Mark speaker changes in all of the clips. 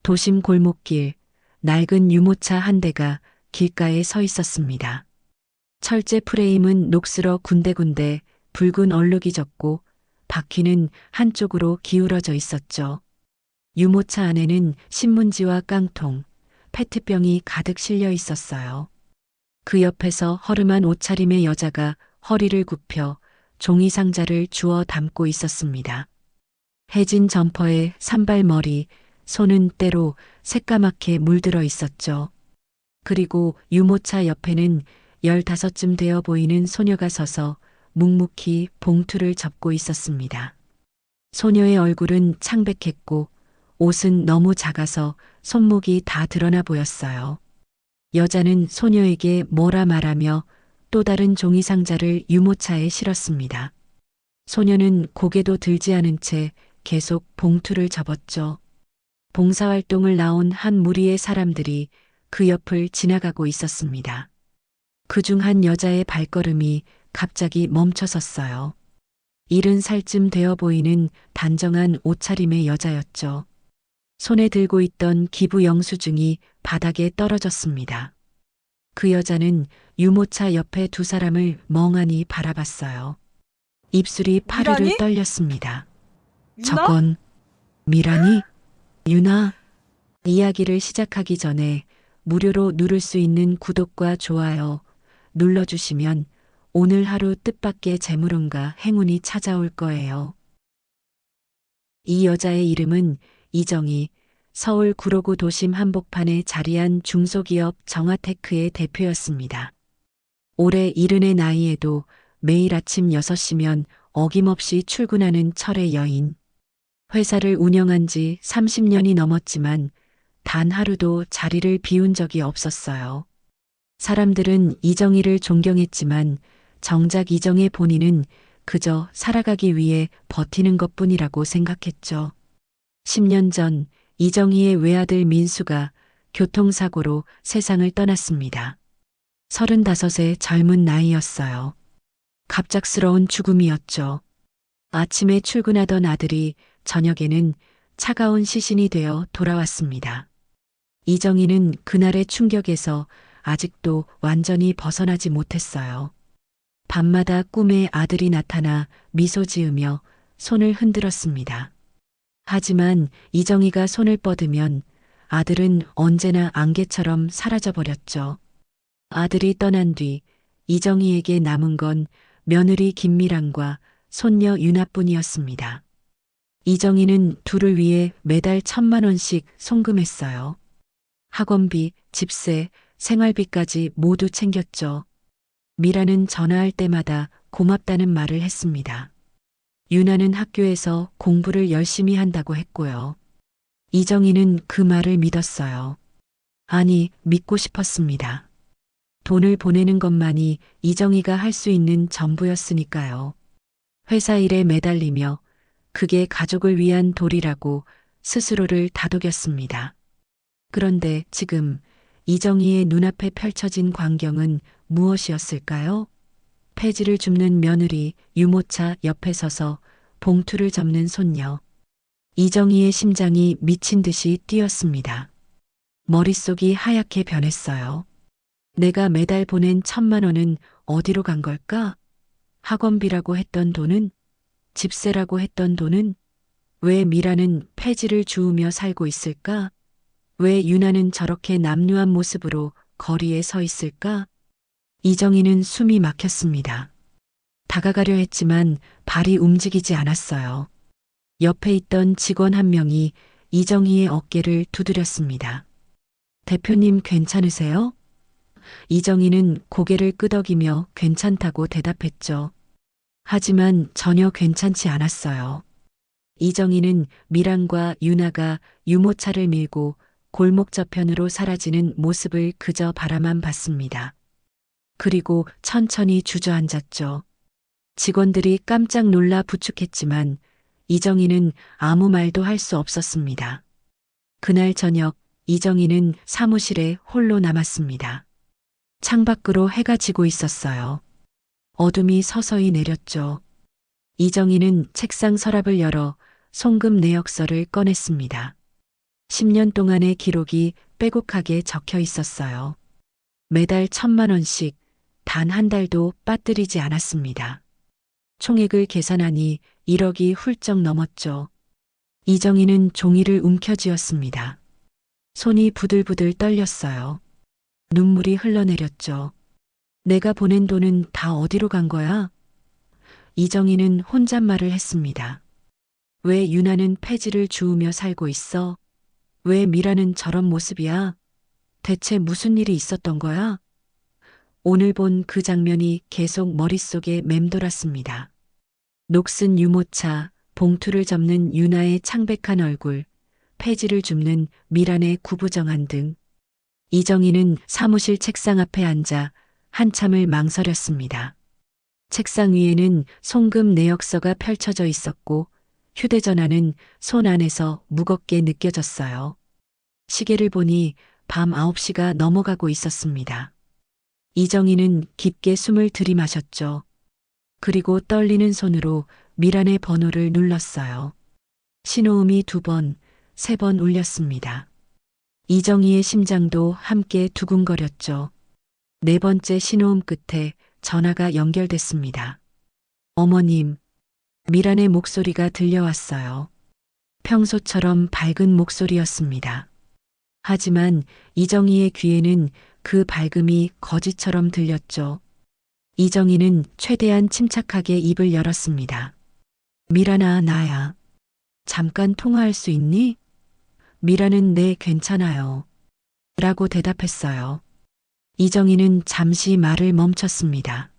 Speaker 1: 도심 골목길, 낡은 유모차 한 대가 길가에 서 있었습니다. 철제 프레임은 녹슬어 군데군데 붉은 얼룩이 졌고 바퀴는 한쪽으로 기울어져 있었죠. 유모차 안에는 신문지와 깡통, 페트병이 가득 실려 있었어요. 그 옆에서 허름한 옷차림의 여자가 허리를 굽혀 종이 상자를 주워 담고 있었습니다. 해진 점퍼에 산발머리, 손은 때로 새까맣게 물들어 있었죠. 그리고 유모차 옆에는 15쯤 되어 보이는 소녀가 서서 묵묵히 봉투를 접고 있었습니다. 소녀의 얼굴은 창백했고 옷은 너무 작아서 손목이 다 드러나 보였어요. 여자는 소녀에게 뭐라 말하며 또 다른 종이 상자를 유모차에 실었습니다. 소녀는 고개도 들지 않은 채 계속 봉투를 접었죠. 봉사활동을 나온 한 무리의 사람들이 그 옆을 지나가고 있었습니다. 그중 한 여자의 발걸음이 갑자기 멈춰섰어요. 70살쯤 되어 보이는 단정한 옷차림의 여자였죠. 손에 들고 있던 기부 영수증이 바닥에 떨어졌습니다. 그 여자는 유모차 옆에 두 사람을 멍하니 바라봤어요. 입술이 파르르
Speaker 2: 미라니?
Speaker 1: 떨렸습니다.
Speaker 2: 유나?
Speaker 1: 저건 미라니? 유나? 이야기를 시작하기 전에 무료로 누를 수 있는 구독과 좋아요 눌러주시면 오늘 하루 뜻밖의 재물운과 행운이 찾아올 거예요. 이 여자의 이름은 이정희, 서울 구로구 도심 한복판에 자리한 중소기업 정화테크의 대표였습니다. 올해 70의 나이에도 매일 아침 6시면 어김없이 출근하는 철의 여인. 회사를 운영한 지 30년이 넘었지만 단 하루도 자리를 비운 적이 없었어요. 사람들은 이정희를 존경했지만 정작 이정의 본인은 그저 살아가기 위해 버티는 것뿐이라고 생각했죠. 10년 전 이정희의 외아들 민수가 교통사고로 세상을 떠났습니다. 35의 젊은 나이였어요. 갑작스러운 죽음이었죠. 아침에 출근하던 아들이 저녁에는 차가운 시신이 되어 돌아왔습니다. 이정희는 그날의 충격에서 아직도 완전히 벗어나지 못했어요. 밤마다 꿈에 아들이 나타나 미소 지으며 손을 흔들었습니다. 하지만 이정희가 손을 뻗으면 아들은 언제나 안개처럼 사라져버렸죠. 아들이 떠난 뒤 이정희에게 남은 건 며느리 김미랑과 손녀 유나뿐이었습니다. 이정희는 둘을 위해 매달 1,000만 원씩 송금했어요. 학원비, 집세, 생활비까지 모두 챙겼죠. 미라는 전화할 때마다 고맙다는 말을 했습니다. 유나는 학교에서 공부를 열심히 한다고 했고요. 이정희는 그 말을 믿었어요. 아니, 믿고 싶었습니다. 돈을 보내는 것만이 이정희가 할 수 있는 전부였으니까요. 회사 일에 매달리며 그게 가족을 위한 도리라고 스스로를 다독였습니다. 그런데 지금 이정희의 눈앞에 펼쳐진 광경은 무엇이었을까요? 폐지를 줍는 며느리, 유모차 옆에 서서 봉투를 접는 손녀. 이정희의 심장이 미친 듯이 뛰었습니다. 머릿속이 하얗게 변했어요. 내가 매달 보낸 1,000만 원은 어디로 간 걸까? 학원비라고 했던 돈은? 집세라고 했던 돈은? 왜 미라는 폐지를 주우며 살고 있을까? 왜 유나는 저렇게 남루한 모습으로 거리에 서 있을까? 이정희는 숨이 막혔습니다. 다가가려 했지만 발이 움직이지 않았어요. 옆에 있던 직원 한 명이 이정희의 어깨를 두드렸습니다. 대표님 괜찮으세요? 이정희는 고개를 끄덕이며 괜찮다고 대답했죠. 하지만 전혀 괜찮지 않았어요. 이정희는 미랑과 유나가 유모차를 밀고 골목 저편으로 사라지는 모습을 그저 바라만 봤습니다. 그리고 천천히 주저앉았죠. 직원들이 깜짝 놀라 부축했지만 이정희는 아무 말도 할 수 없었습니다. 그날 저녁 이정희는 사무실에 홀로 남았습니다. 창밖으로 해가 지고 있었어요. 어둠이 서서히 내렸죠. 이정희는 책상 서랍을 열어 송금 내역서를 꺼냈습니다. 10년 동안의 기록이 빼곡하게 적혀 있었어요. 매달 1,000만 원씩 단 한 달도 빠뜨리지 않았습니다. 총액을 계산하니 1억이 훌쩍 넘었죠. 이정희는 종이를 움켜쥐었습니다. 손이 부들부들 떨렸어요. 눈물이 흘러내렸죠. 내가 보낸 돈은 다 어디로 간 거야? 이정희는 혼잣말을 했습니다. 왜 유나는 폐지를 주우며 살고 있어? 왜 미라는 저런 모습이야? 대체 무슨 일이 있었던 거야? 오늘 본 그 장면이 계속 머릿속에 맴돌았습니다. 녹슨 유모차, 봉투를 접는 유나의 창백한 얼굴, 폐지를 줍는 미란의 구부정한 등. 이정희는 사무실 책상 앞에 앉아 한참을 망설였습니다. 책상 위에는 송금 내역서가 펼쳐져 있었고 휴대전화는 손 안에서 무겁게 느껴졌어요. 시계를 보니 밤 9시가 넘어가고 있었습니다. 이정희는 깊게 숨을 들이마셨죠. 그리고 떨리는 손으로 미란의 번호를 눌렀어요. 신호음이 2번, 3번 울렸습니다. 이정희의 심장도 함께 두근거렸죠. 네 번째 신호음 끝에 전화가 연결됐습니다. 어머님, 미란의 목소리가 들려왔어요. 평소처럼 밝은 목소리였습니다. 하지만 이정희의 귀에는 그 밝음이 거짓처럼 들렸죠. 이정희는 최대한 침착하게 입을 열었습니다. 미란아, 나야. 잠깐 통화할 수 있니? 미란은 네, 괜찮아요. 라고 대답했어요. 이정희는 잠시 말을 멈췄습니다.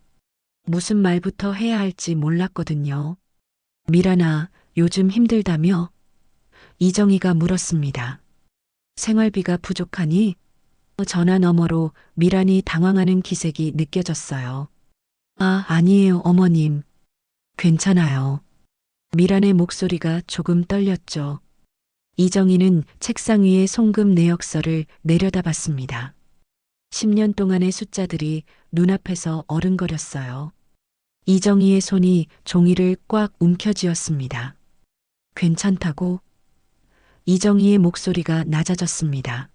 Speaker 1: 무슨 말부터 해야 할지 몰랐거든요. 미란아, 요즘 힘들다며? 이정희가 물었습니다. 생활비가 부족하니? 전화 너머로 미란이 당황하는 기색이 느껴졌어요. 아, 아니에요, 어머님. 괜찮아요. 미란의 목소리가 조금 떨렸죠. 이정희는 책상 위에 송금 내역서를 내려다봤습니다. 10년 동안의 숫자들이 눈앞에서 어른거렸어요. 이정희의 손이 종이를 꽉 움켜쥐었습니다. 괜찮다고? 이정희의 목소리가 낮아졌습니다.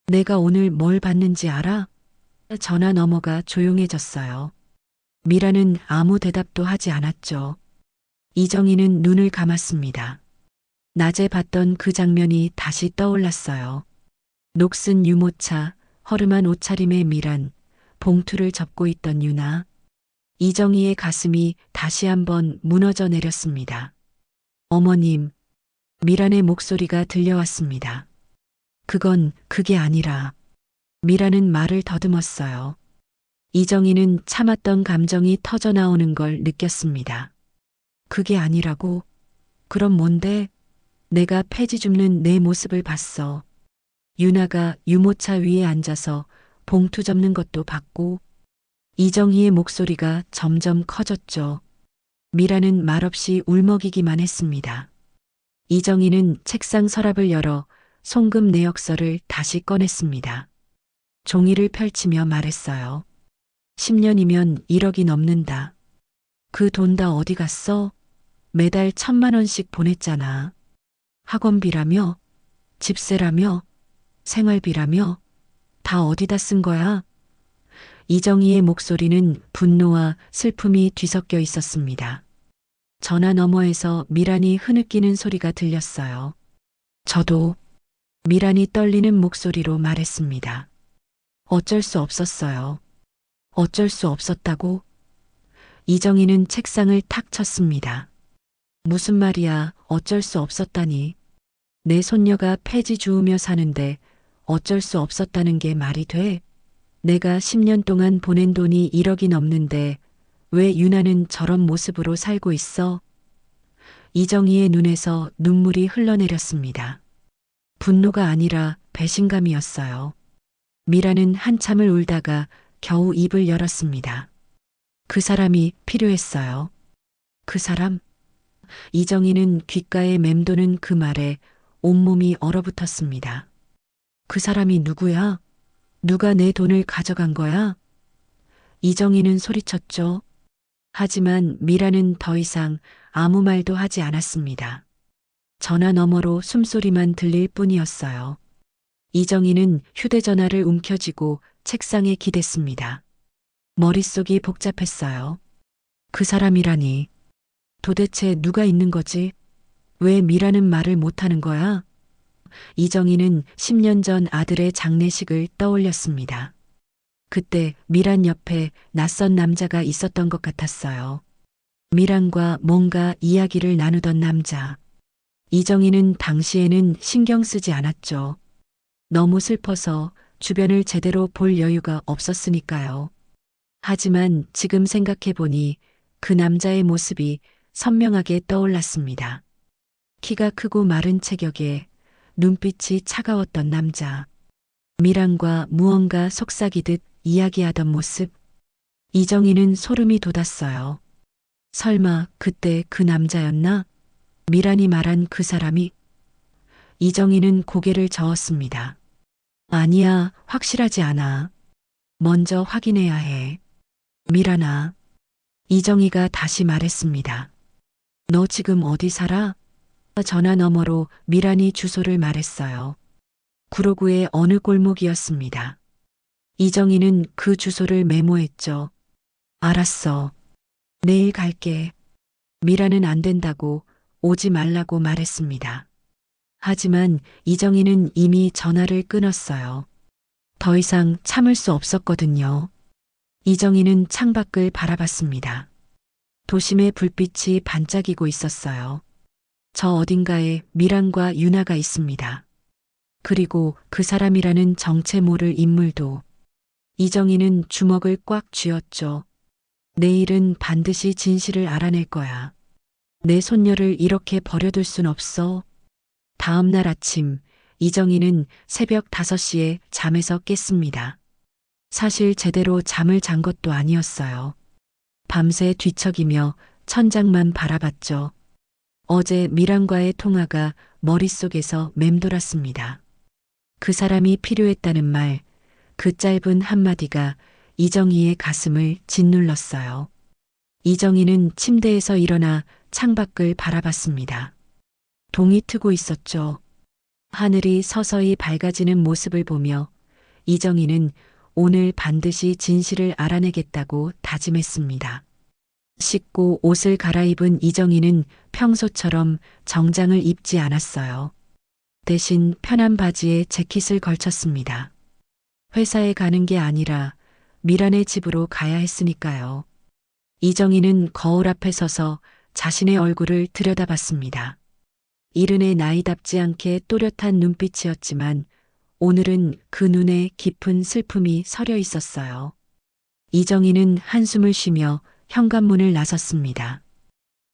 Speaker 1: 내가 오늘 뭘 받는지 알아? 전화 너머가 조용해졌어요. 미라는 아무 대답도 하지 않았죠. 이정희는 눈을 감았습니다. 낮에 봤던 그 장면이 다시 떠올랐어요. 녹슨 유모차, 허름한 옷차림의 미란, 봉투를 접고 있던 유나. 이정희의 가슴이 다시 한번 무너져 내렸습니다. 어머님, 미란의 목소리가 들려왔습니다. 그게 아니라. 미란은 말을 더듬었어요. 이정희는 참았던 감정이 터져 나오는 걸 느꼈습니다. 그게 아니라고? 그럼 뭔데? 내가 폐지 줍는 내 모습을 봤어. 유나가 유모차 위에 앉아서 봉투 접는 것도 봤고. 이정희의 목소리가 점점 커졌죠. 미라는 말없이 울먹이기만 했습니다. 이정희는 책상 서랍을 열어 송금 내역서를 다시 꺼냈습니다. 종이를 펼치며 말했어요. 10년이면 1억이 넘는다. 그 돈 다 어디 갔어? 매달 1,000만 원씩 보냈잖아. 학원비라며, 집세라며, 생활비라며, 다 어디다 쓴 거야? 이정희의 목소리는 분노와 슬픔이 뒤섞여 있었습니다. 전화 너머에서 미란이 흐느끼는 소리가 들렸어요. 저도. 미란이 떨리는 목소리로 말했습니다. 어쩔 수 없었어요. 어쩔 수 없었다고? 이정희는 책상을 탁 쳤습니다. 무슨 말이야, 어쩔 수 없었다니. 내 손녀가 폐지 주우며 사는데 어쩔 수 없었다는 게 말이 돼? 내가 10년 동안 보낸 돈이 1억이 넘는데 왜 유나는 저런 모습으로 살고 있어? 이정희의 눈에서 눈물이 흘러내렸습니다. 분노가 아니라 배신감이었어요. 미라는 한참을 울다가 겨우 입을 열었습니다. 그 사람이 필요했어요. 그 사람? 이정희는 귓가에 맴도는 그 말에 온몸이 얼어붙었습니다. 그 사람이 누구야? 누가 내 돈을 가져간 거야? 이정희는 소리쳤죠. 하지만 미라는 더 이상 아무 말도 하지 않았습니다. 전화 너머로 숨소리만 들릴 뿐이었어요. 이정희는 휴대전화를 움켜쥐고 책상에 기댔습니다. 머릿속이 복잡했어요. 그 사람이라니. 도대체 누가 있는 거지? 왜 미라는 말을 못하는 거야? 이정희는 10년 전 아들의 장례식을 떠올렸습니다. 그때 미란 옆에 낯선 남자가 있었던 것 같았어요. 미란과 뭔가 이야기를 나누던 남자. 이정희는 당시에는 신경 쓰지 않았죠. 너무 슬퍼서 주변을 제대로 볼 여유가 없었으니까요. 하지만 지금 생각해보니 그 남자의 모습이 선명하게 떠올랐습니다. 키가 크고 마른 체격에 눈빛이 차가웠던 남자. 미란과 무언가 속삭이듯 이야기하던 모습. 이정희는 소름이 돋았어요. 설마 그때 그 남자였나? 미란이 말한 그 사람이? 이정희는 고개를 저었습니다. 아니야, 확실하지 않아. 먼저 확인해야 해. 미란아. 이정희가 다시 말했습니다. 너 지금 어디 살아? 전화 너머로 미란이 주소를 말했어요. 구로구의 어느 골목이었습니다. 이정희는 그 주소를 메모했죠. 알았어. 내일 갈게. 미란은 안 된다고, 오지 말라고 말했습니다. 하지만 이정희는 이미 전화를 끊었어요. 더 이상 참을 수 없었거든요. 이정희는 창밖을 바라봤습니다. 도심의 불빛이 반짝이고 있었어요. 저 어딘가에 미란과 유나가 있습니다. 그리고 그 사람이라는 정체 모를 인물도. 이정희는 주먹을 꽉 쥐었죠. 내일은 반드시 진실을 알아낼 거야. 내 손녀를 이렇게 버려둘 순 없어. 다음 날 아침, 이정희는 새벽 5시에 잠에서 깼습니다. 사실 제대로 잠을 잔 것도 아니었어요. 밤새 뒤척이며 천장만 바라봤죠. 어제 미란과의 통화가 머릿속에서 맴돌았습니다. 그 사람이 필요했다는 말, 그 짧은 한마디가 이정희의 가슴을 짓눌렀어요. 이정희는 침대에서 일어나 창밖을 바라봤습니다. 동이 트고 있었죠. 하늘이 서서히 밝아지는 모습을 보며 이정희는 오늘 반드시 진실을 알아내겠다고 다짐했습니다. 씻고 옷을 갈아입은 이정희는 평소처럼 정장을 입지 않았어요. 대신 편한 바지에 재킷을 걸쳤습니다. 회사에 가는 게 아니라 미란의 집으로 가야 했으니까요. 이정희는 거울 앞에 서서 자신의 얼굴을 들여다봤습니다. 이른의 나이답지 않게 또렷한 눈빛이었지만 오늘은 그 눈에 깊은 슬픔이 서려 있었어요. 이정희는 한숨을 쉬며 현관문을 나섰습니다.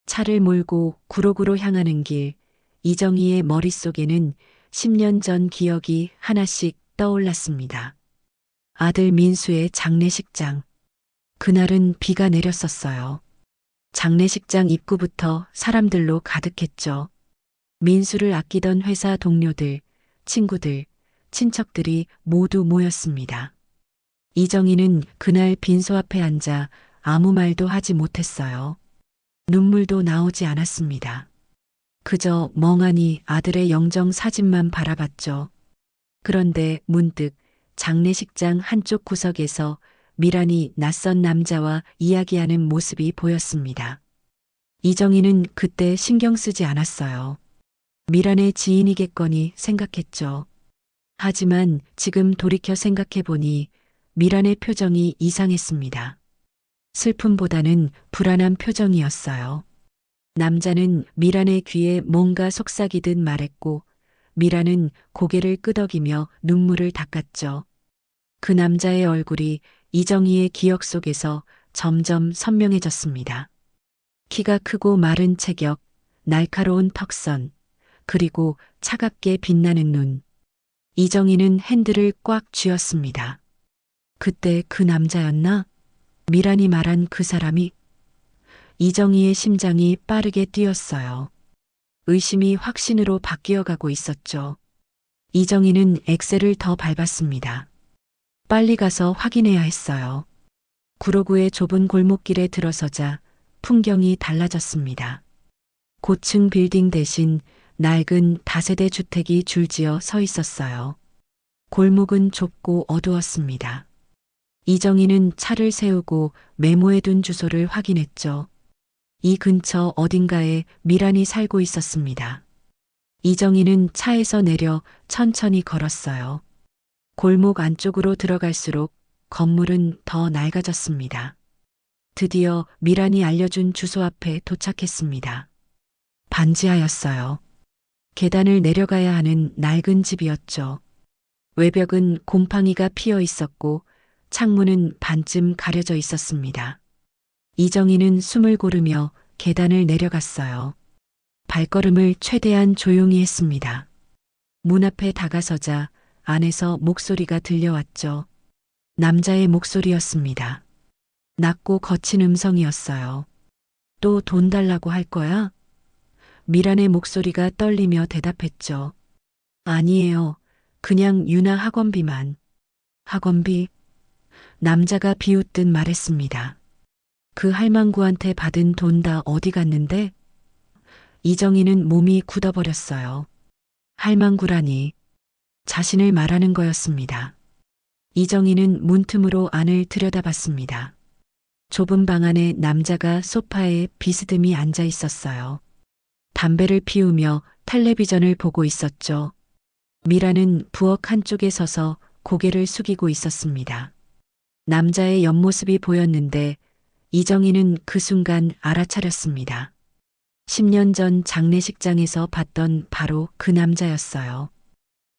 Speaker 1: 차를 몰고 구로구로 향하는 길, 이정희의 머릿속에는 10년 전 기억이 하나씩 떠올랐습니다. 아들 민수의 장례식장. 그날은 비가 내렸었어요. 장례식장 입구부터 사람들로 가득했죠. 민수를 아끼던 회사 동료들, 친구들, 친척들이 모두 모였습니다. 이정희는 그날 빈소 앞에 앉아 아무 말도 하지 못했어요. 눈물도 나오지 않았습니다. 그저 멍하니 아들의 영정 사진만 바라봤죠. 그런데 문득 장례식장 한쪽 구석에서 미란이 낯선 남자와 이야기하는 모습이 보였습니다. 이정희는 그때 신경 쓰지 않았어요. 미란의 지인이겠거니 생각했죠. 하지만 지금 돌이켜 생각해보니 미란의 표정이 이상했습니다. 슬픔보다는 불안한 표정이었어요. 남자는 미란의 귀에 뭔가 속삭이듯 말했고 미란은 고개를 끄덕이며 눈물을 닦았죠. 그 남자의 얼굴이 이정희의 기억 속에서 점점 선명해졌습니다. 키가 크고 마른 체격, 날카로운 턱선, 그리고 차갑게 빛나는 눈. 이정희는 핸들을 꽉 쥐었습니다. 그때 그 남자였나? 미란이 말한 그 사람이? 이정희의 심장이 빠르게 뛰었어요. 의심이 확신으로 바뀌어가고 있었죠. 이정희는 엑셀을 더 밟았습니다. 빨리 가서 확인해야 했어요. 구로구의 좁은 골목길에 들어서자 풍경이 달라졌습니다. 고층 빌딩 대신 낡은 다세대 주택이 줄지어 서 있었어요. 골목은 좁고 어두웠습니다. 이정희는 차를 세우고 메모해둔 주소를 확인했죠. 이 근처 어딘가에 미란이 살고 있었습니다. 이정희는 차에서 내려 천천히 걸었어요. 골목 안쪽으로 들어갈수록 건물은 더 낡아졌습니다. 드디어 미란이 알려준 주소 앞에 도착했습니다. 반지하였어요. 계단을 내려가야 하는 낡은 집이었죠. 외벽은 곰팡이가 피어 있었고 창문은 반쯤 가려져 있었습니다. 이정희는 숨을 고르며 계단을 내려갔어요. 발걸음을 최대한 조용히 했습니다. 문 앞에 다가서자 안에서 목소리가 들려왔죠. 남자의 목소리였습니다. 낮고 거친 음성이었어요. 또 돈 달라고 할 거야? 미란의 목소리가 떨리며 대답했죠. 아니에요. 그냥 유나 학원비만. 학원비? 남자가 비웃듯 말했습니다. 그 할망구한테 받은 돈 다 어디 갔는데? 이정희는 몸이 굳어버렸어요. 할망구라니. 자신을 말하는 거였습니다. 이정희는 문틈으로 안을 들여다봤습니다. 좁은 방 안에 남자가 소파에 비스듬히 앉아 있었어요. 담배를 피우며 텔레비전을 보고 있었죠. 미라는 부엌 한쪽에 서서 고개를 숙이고 있었습니다. 남자의 옆모습이 보였는데 이정희는 그 순간 알아차렸습니다. 10년 전 장례식장에서 봤던 바로 그 남자였어요.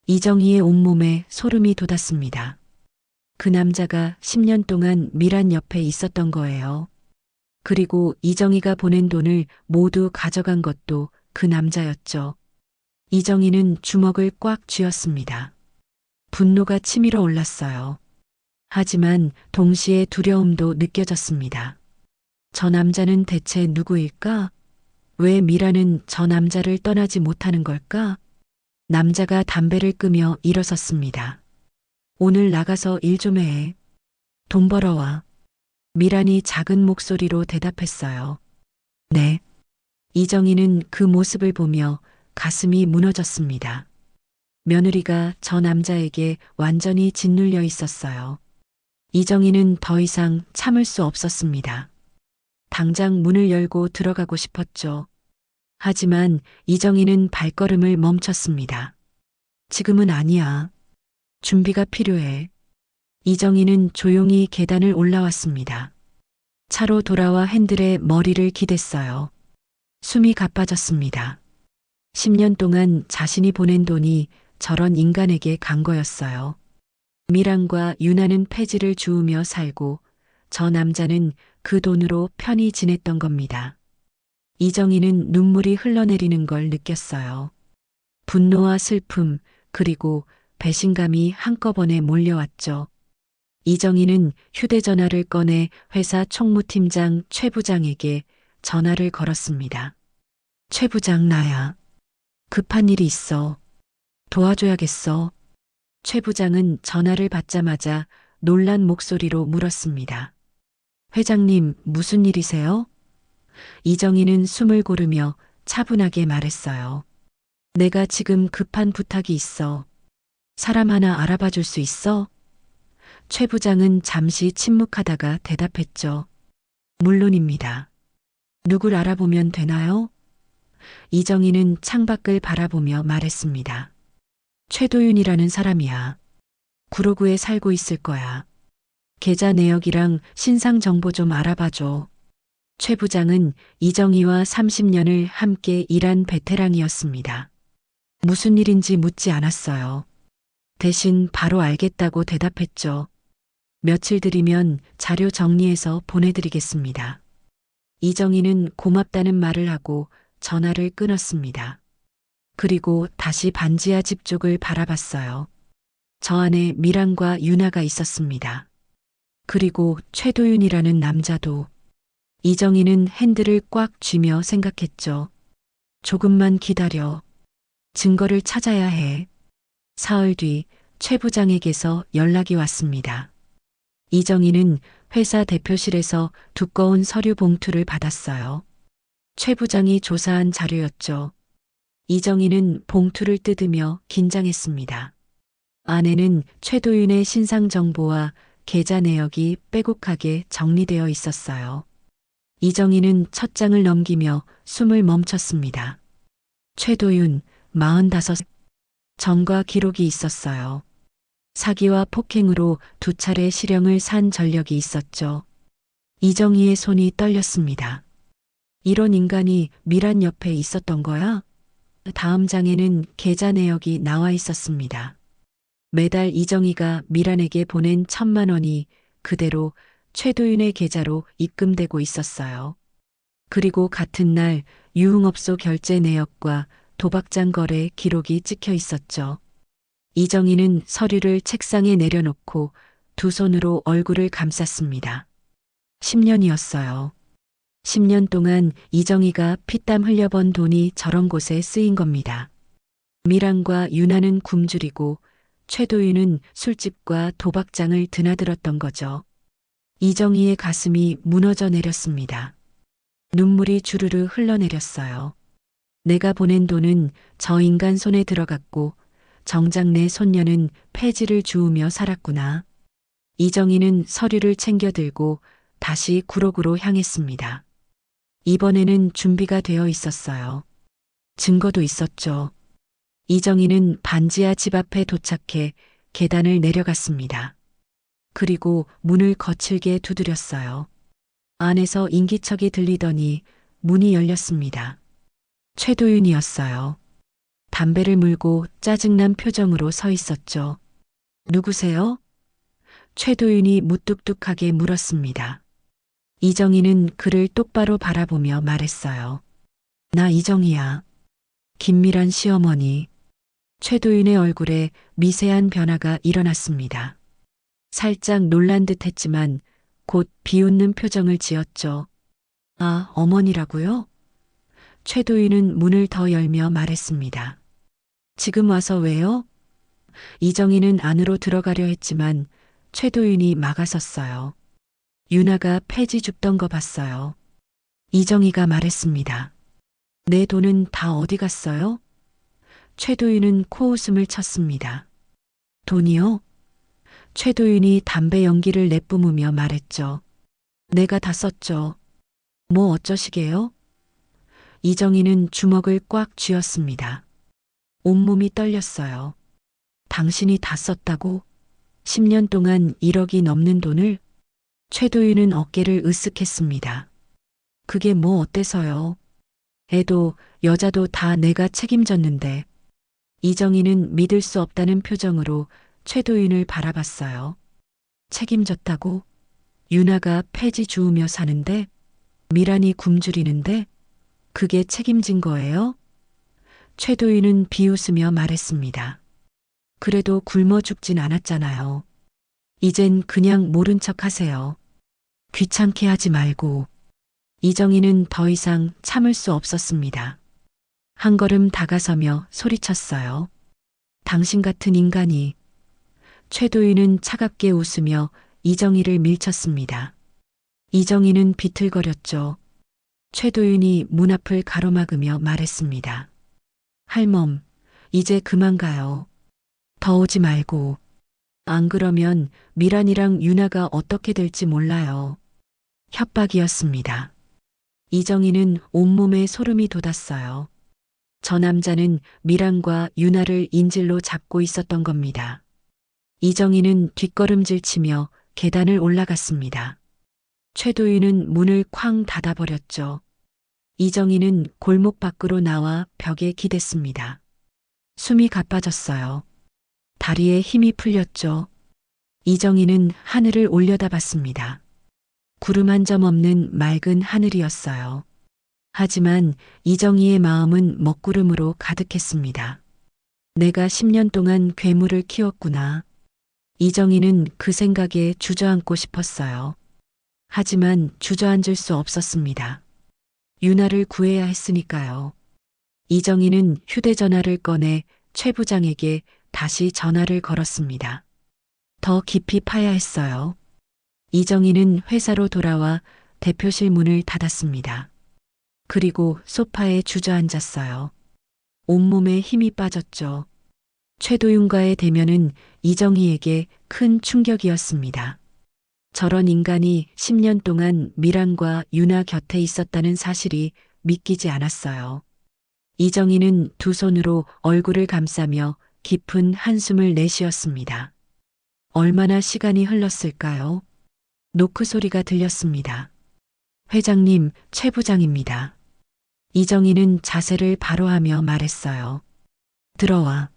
Speaker 1: 이정희의 온몸에 소름이 돋았습니다. 그 남자가 10년 동안 미란 옆에 있었던 거예요. 그리고 이정희가 보낸 돈을 모두 가져간 것도 그 남자였죠. 이정희는 주먹을 꽉 쥐었습니다. 분노가 치밀어 올랐어요. 하지만 동시에 두려움도 느껴졌습니다. 저 남자는 대체 누구일까? 왜 미라는 저 남자를 떠나지 못하는 걸까? 남자가 담배를 끄며 일어섰습니다. 오늘 나가서 일 좀 해. 돈 벌어와. 미란이 작은 목소리로 대답했어요. 네. 이정희는 그 모습을 보며 가슴이 무너졌습니다. 며느리가 저 남자에게 완전히 짓눌려 있었어요. 이정희는 더 이상 참을 수 없었습니다. 당장 문을 열고 들어가고 싶었죠. 하지만 이정희는 발걸음을 멈췄습니다. 지금은 아니야. 준비가 필요해. 이정희는 조용히 계단을 올라왔습니다. 차로 돌아와 핸들에 머리를 기댔어요. 숨이 가빠졌습니다. 10년 동안 자신이 보낸 돈이 저런 인간에게 간 거였어요. 미란과 유나는 폐지를 주우며 살고 저 남자는 그 돈으로 편히 지냈던 겁니다. 이정희는 눈물이 흘러내리는 걸 느꼈어요. 분노와 슬픔 그리고 배신감이 한꺼번에 몰려왔죠. 이정희는 휴대전화를 꺼내 회사 총무팀장 최 부장에게 전화를 걸었습니다. 최 부장 나야. 급한 일이 있어. 도와줘야겠어. 최 부장은 전화를 받자마자 놀란 목소리로 물었습니다. 회장님, 무슨 일이세요? 이정희는 숨을 고르며 차분하게 말했어요. 내가 지금 급한 부탁이 있어. 사람 하나 알아봐 줄 수 있어? 최 부장은 잠시 침묵하다가 대답했죠. 물론입니다. 누굴 알아보면 되나요? 이정희는 창밖을 바라보며 말했습니다. 최도윤이라는 사람이야. 구로구에 살고 있을 거야. 계좌 내역이랑 신상 정보 좀 알아봐줘. 최 부장은 이정희와 30년을 함께 일한 베테랑이었습니다. 무슨 일인지 묻지 않았어요. 대신 바로 알겠다고 대답했죠. 며칠 들이면 자료 정리해서 보내드리겠습니다. 이정희는 고맙다는 말을 하고 전화를 끊었습니다. 그리고 다시 반지하 집 쪽을 바라봤어요. 저 안에 미란과 유나가 있었습니다. 그리고 최도윤이라는 남자도. 이정희는 핸들을 꽉 쥐며 생각했죠. 조금만 기다려. 증거를 찾아야 해. 사흘 뒤 최 부장에게서 연락이 왔습니다. 이정희는 회사 대표실에서 두꺼운 서류 봉투를 받았어요. 최 부장이 조사한 자료였죠. 이정희는 봉투를 뜯으며 긴장했습니다. 안에는 최도윤의 신상 정보와 계좌 내역이 빼곡하게 정리되어 있었어요. 이정희는 첫 장을 넘기며 숨을 멈췄습니다. 최도윤, 45. 전과 기록이 있었어요. 사기와 폭행으로 2차례 실형을 산 전력이 있었죠. 이정희의 손이 떨렸습니다. 이런 인간이 미란 옆에 있었던 거야? 다음 장에는 계좌 내역이 나와 있었습니다. 매달 이정희가 미란에게 보낸 1,000만 원이 그대로 최도윤의 계좌로 입금되고 있었어요. 그리고 같은 날 유흥업소 결제 내역과 도박장 거래 기록이 찍혀 있었죠. 이정희는 서류를 책상에 내려놓고 두 손으로 얼굴을 감쌌습니다. 10년이었어요. 10년 동안 이정희가 피땀 흘려번 돈이 저런 곳에 쓰인 겁니다. 미란과 유나는 굶주리고 최도윤은 술집과 도박장을 드나들었던 거죠. 이정희의 가슴이 무너져 내렸습니다. 눈물이 주르르 흘러내렸어요. 내가 보낸 돈은 저 인간 손에 들어갔고 정작 내 손녀는 폐지를 주우며 살았구나. 이정희는 서류를 챙겨 들고 다시 구록으로 향했습니다. 이번에는 준비가 되어 있었어요. 증거도 있었죠. 이정희는 반지하 집 앞에 도착해 계단을 내려갔습니다. 그리고 문을 거칠게 두드렸어요. 안에서 인기척이 들리더니 문이 열렸습니다. 최도윤이었어요. 담배를 물고 짜증난 표정으로 서 있었죠. 누구세요? 최도윤이 무뚝뚝하게 물었습니다. 이정희는 그를 똑바로 바라보며 말했어요. 나 이정희야. 김미란 시어머니. 최도윤의 얼굴에 미세한 변화가 일어났습니다. 살짝 놀란 듯 했지만 곧 비웃는 표정을 지었죠. 아, 어머니라고요? 최도윤은 문을 더 열며 말했습니다. 지금 와서 왜요? 이정희는 안으로 들어가려 했지만 최도윤이 막아섰어요. 유나가 폐지 줍던 거 봤어요. 이정희가 말했습니다. 내 돈은 다 어디 갔어요? 최도윤은 코웃음을 쳤습니다. 돈이요? 최도윤이 담배 연기를 내뿜으며 말했죠. 내가 다 썼죠. 뭐 어쩌시게요? 이정희는 주먹을 꽉 쥐었습니다. 온몸이 떨렸어요. 당신이 다 썼다고? 10년 동안 1억이 넘는 돈을? 최도윤은 어깨를 으쓱했습니다. 그게 뭐 어때서요? 애도 여자도 다 내가 책임졌는데. 이정희는 믿을 수 없다는 표정으로 최도윤을 바라봤어요. 책임졌다고? 유나가 폐지 주우며 사는데? 미란이 굶주리는데? 그게 책임진 거예요? 최도윤은 비웃으며 말했습니다. 그래도 굶어 죽진 않았잖아요. 이젠 그냥 모른 척 하세요. 귀찮게 하지 말고. 이정희는 더 이상 참을 수 없었습니다. 한 걸음 다가서며 소리쳤어요. 당신 같은 인간이. 최도윤은 차갑게 웃으며 이정희를 밀쳤습니다. 이정희는 비틀거렸죠. 최도윤이 문 앞을 가로막으며 말했습니다. 할멈, 이제 그만 가요. 더 오지 말고. 안 그러면 미란이랑 유나가 어떻게 될지 몰라요. 협박이었습니다. 이정희는 온몸에 소름이 돋았어요. 저 남자는 미란과 유나를 인질로 잡고 있었던 겁니다. 이정희는 뒷걸음질 치며 계단을 올라갔습니다. 최도윤은 문을 쾅 닫아버렸죠. 이정희는 골목 밖으로 나와 벽에 기댔습니다. 숨이 가빠졌어요. 다리에 힘이 풀렸죠. 이정희는 하늘을 올려다봤습니다. 구름 한 점 없는 맑은 하늘이었어요. 하지만 이정희의 마음은 먹구름으로 가득했습니다. 내가 10년 동안 괴물을 키웠구나. 이정희는 그 생각에 주저앉고 싶었어요. 하지만 주저앉을 수 없었습니다. 유나를 구해야 했으니까요. 이정희는 휴대전화를 꺼내 최 부장에게 다시 전화를 걸었습니다. 더 깊이 파야 했어요. 이정희는 회사로 돌아와 대표실 문을 닫았습니다. 그리고 소파에 주저앉았어요. 온몸에 힘이 빠졌죠. 최도윤과의 대면은 이정희에게 큰 충격이었습니다. 저런 인간이 10년 동안 미란과 유나 곁에 있었다는 사실이 믿기지 않았어요. 이정희는 두 손으로 얼굴을 감싸며 깊은 한숨을 내쉬었습니다. 얼마나 시간이 흘렀을까요? 노크 소리가 들렸습니다. 회장님, 최 부장입니다. 이정희는 자세를 바로 하며 말했어요. 들어와.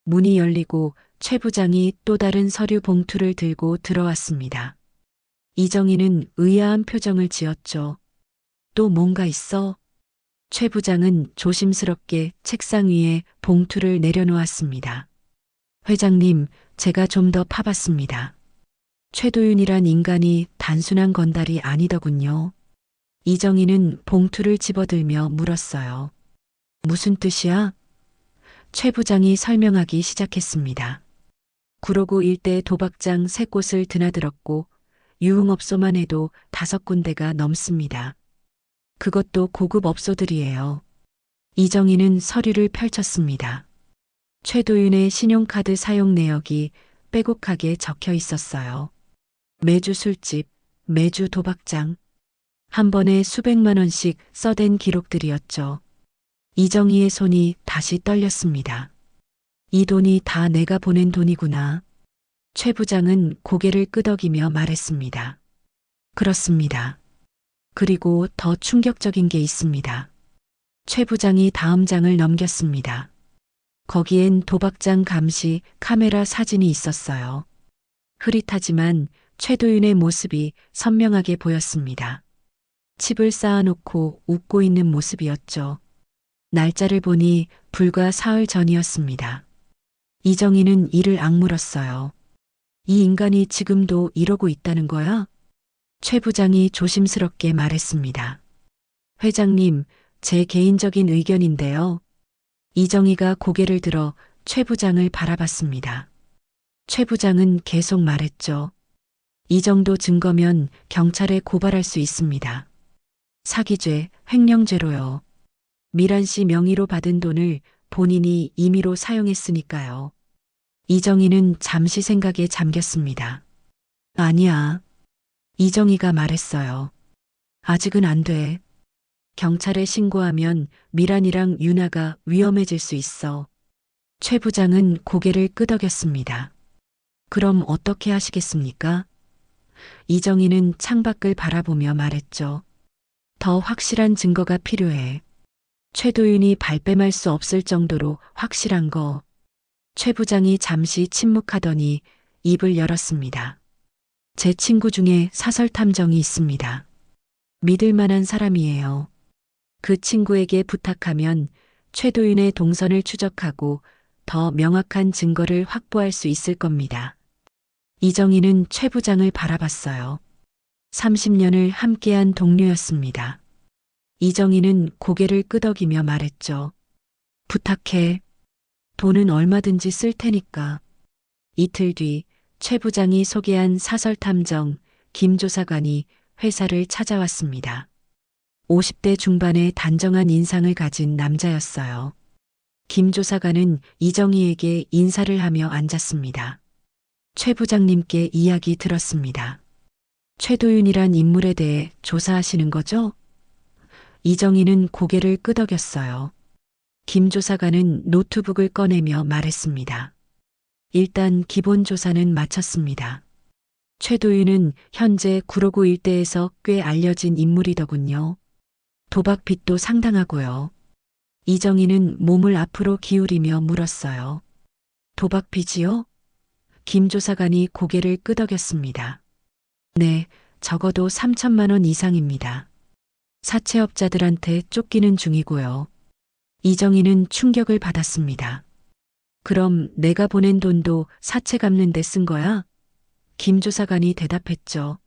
Speaker 1: 문이 열리고 최 부장이 또 다른 서류 봉투를 들고 들어왔습니다. 이정희는 의아한 표정을 지었죠. 또 뭔가 있어? 최 부장은 조심스럽게 책상 위에 봉투를 내려놓았습니다. 회장님, 제가 좀 더 파봤습니다. 최도윤이란 인간이 단순한 건달이 아니더군요. 이정희는 봉투를 집어들며 물었어요. 무슨 뜻이야? 최 부장이 설명하기 시작했습니다. 구로구 일대 도박장 3곳을 드나들었고 유흥업소만 해도 5군데가 넘습니다. 그것도 고급 업소들이에요. 이정희는 서류를 펼쳤습니다. 최도윤의 신용카드 사용 내역이 빼곡하게 적혀 있었어요. 매주 술집, 매주 도박장, 한 번에 수백만 원씩 써댄 기록들이었죠. 이정희의 손이 다시 떨렸습니다. 이 돈이 다 내가 보낸 돈이구나. 최 부장은 고개를 끄덕이며 말했습니다. 그렇습니다. 그리고 더 충격적인 게 있습니다. 최 부장이 다음 장을 넘겼습니다. 거기엔 도박장 감시 카메라 사진이 있었어요. 흐릿하지만 최도윤의 모습이 선명하게 보였습니다. 칩을 쌓아놓고 웃고 있는 모습이었죠. 날짜를 보니 불과 사흘 전이었습니다. 이정희는 이를 악물었어요. 이 인간이 지금도 이러고 있다는 거야? 최 부장이 조심스럽게 말했습니다. 회장님, 제 개인적인 의견인데요. 이정희가 고개를 들어 최 부장을 바라봤습니다. 최 부장은 계속 말했죠. 이 정도 증거면 경찰에 고발할 수 있습니다. 사기죄, 횡령죄로요. 미란 씨 명의로 받은 돈을 본인이 임의로 사용했으니까요. 이정희는 잠시 생각에 잠겼습니다. 아니야. 이정희가 말했어요. 아직은 안 돼. 경찰에 신고하면 미란이랑 유나가 위험해질 수 있어. 최 부장은 고개를 끄덕였습니다. 그럼 어떻게 하시겠습니까? 이정희는 창밖을 바라보며 말했죠. 더 확실한 증거가 필요해. 최도윤이 발뺌할 수 없을 정도로 확실한 거. 최 부장이 잠시 침묵하더니 입을 열었습니다. 제 친구 중에 사설 탐정이 있습니다. 믿을 만한 사람이에요. 그 친구에게 부탁하면 최도윤의 동선을 추적하고 더 명확한 증거를 확보할 수 있을 겁니다. 이정희는 최 부장을 바라봤어요. 30년을 함께한 동료였습니다. 이정희는 고개를 끄덕이며 말했죠. 부탁해. 돈은 얼마든지 쓸 테니까. 이틀 뒤 최 부장이 소개한 사설탐정 김 조사관이 회사를 찾아왔습니다. 50대 중반의 단정한 인상을 가진 남자였어요. 김 조사관은 이정희에게 인사를 하며 앉았습니다. 최 부장님께 이야기 들었습니다. 최도윤이란 인물에 대해 조사하시는 거죠? 이정희는 고개를 끄덕였어요. 김 조사관은 노트북을 꺼내며 말했습니다. 일단 기본 조사는 마쳤습니다. 최도윤은 현재 구로구 일대에서 꽤 알려진 인물이더군요. 도박 빚도 상당하고요. 이정희는 몸을 앞으로 기울이며 물었어요. 도박 빚이요? 김 조사관이 고개를 끄덕였습니다. 네, 적어도 3천만 원 이상입니다. 사채업자들한테 쫓기는 중이고요. 이정희는 충격을 받았습니다. 그럼 내가 보낸 돈도 사채 갚는 데 쓴 거야? 김 조사관이 대답했죠.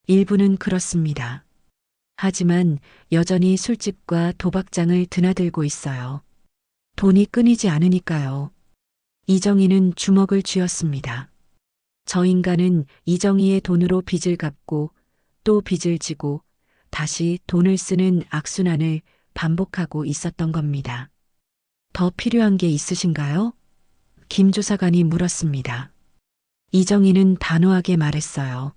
Speaker 1: 일부는 그렇습니다. 하지만 여전히 술집과 도박장을 드나들고 있어요. 돈이 끊이지 않으니까요. 이정희는 주먹을 쥐었습니다. 저 인간은 이정희의 돈으로 빚을 갚고 또 빚을 지고 다시 돈을 쓰는 악순환을 반복하고 있었던 겁니다. 더 필요한 게 있으신가요? 김 조사관이 물었습니다. 이정희는 단호하게 말했어요.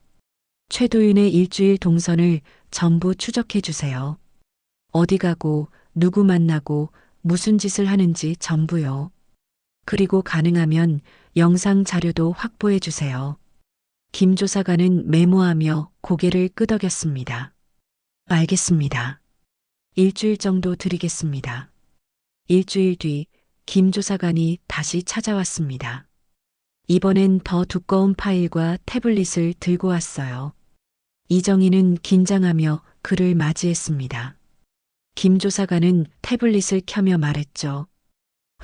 Speaker 1: 최도윤의 일주일 동선을 전부 추적해 주세요. 어디 가고, 누구 만나고, 무슨 짓을 하는지 전부요. 그리고 가능하면 영상 자료도 확보해 주세요. 김 조사관은 메모하며 고개를 끄덕였습니다. 알겠습니다. 일주일 정도 드리겠습니다. 일주일 뒤 김 조사관이 다시 찾아왔습니다. 이번엔 더 두꺼운 파일과 태블릿을 들고 왔어요. 이정희는 긴장하며 그를 맞이했습니다. 김 조사관은 태블릿을 켜며 말했죠.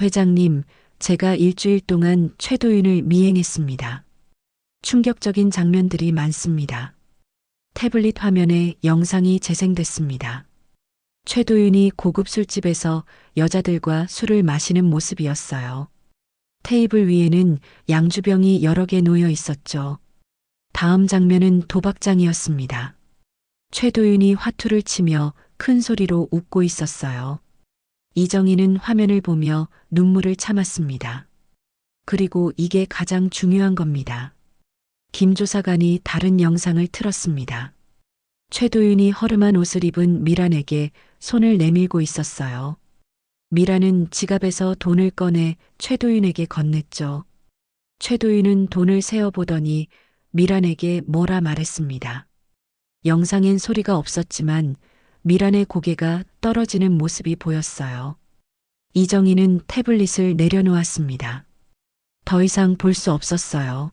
Speaker 1: 회장님, 제가 일주일 동안 최도윤을 미행했습니다. 충격적인 장면들이 많습니다. 태블릿 화면에 영상이 재생됐습니다. 최도윤이 고급 술집에서 여자들과 술을 마시는 모습이었어요. 테이블 위에는 양주병이 여러 개 놓여 있었죠. 다음 장면은 도박장이었습니다. 최도윤이 화투를 치며 큰 소리로 웃고 있었어요. 이정희는 화면을 보며 눈물을 참았습니다. 그리고 이게 가장 중요한 겁니다. 김 조사관이 다른 영상을 틀었습니다. 최도윤이 허름한 옷을 입은 미란에게 손을 내밀고 있었어요. 미란은 지갑에서 돈을 꺼내 최도윤에게 건넸죠. 최도윤은 돈을 세어보더니 미란에게 뭐라 말했습니다. 영상엔 소리가 없었지만 미란의 고개가 떨어지는 모습이 보였어요. 이정희는 태블릿을 내려놓았습니다. 더 이상 볼 수 없었어요.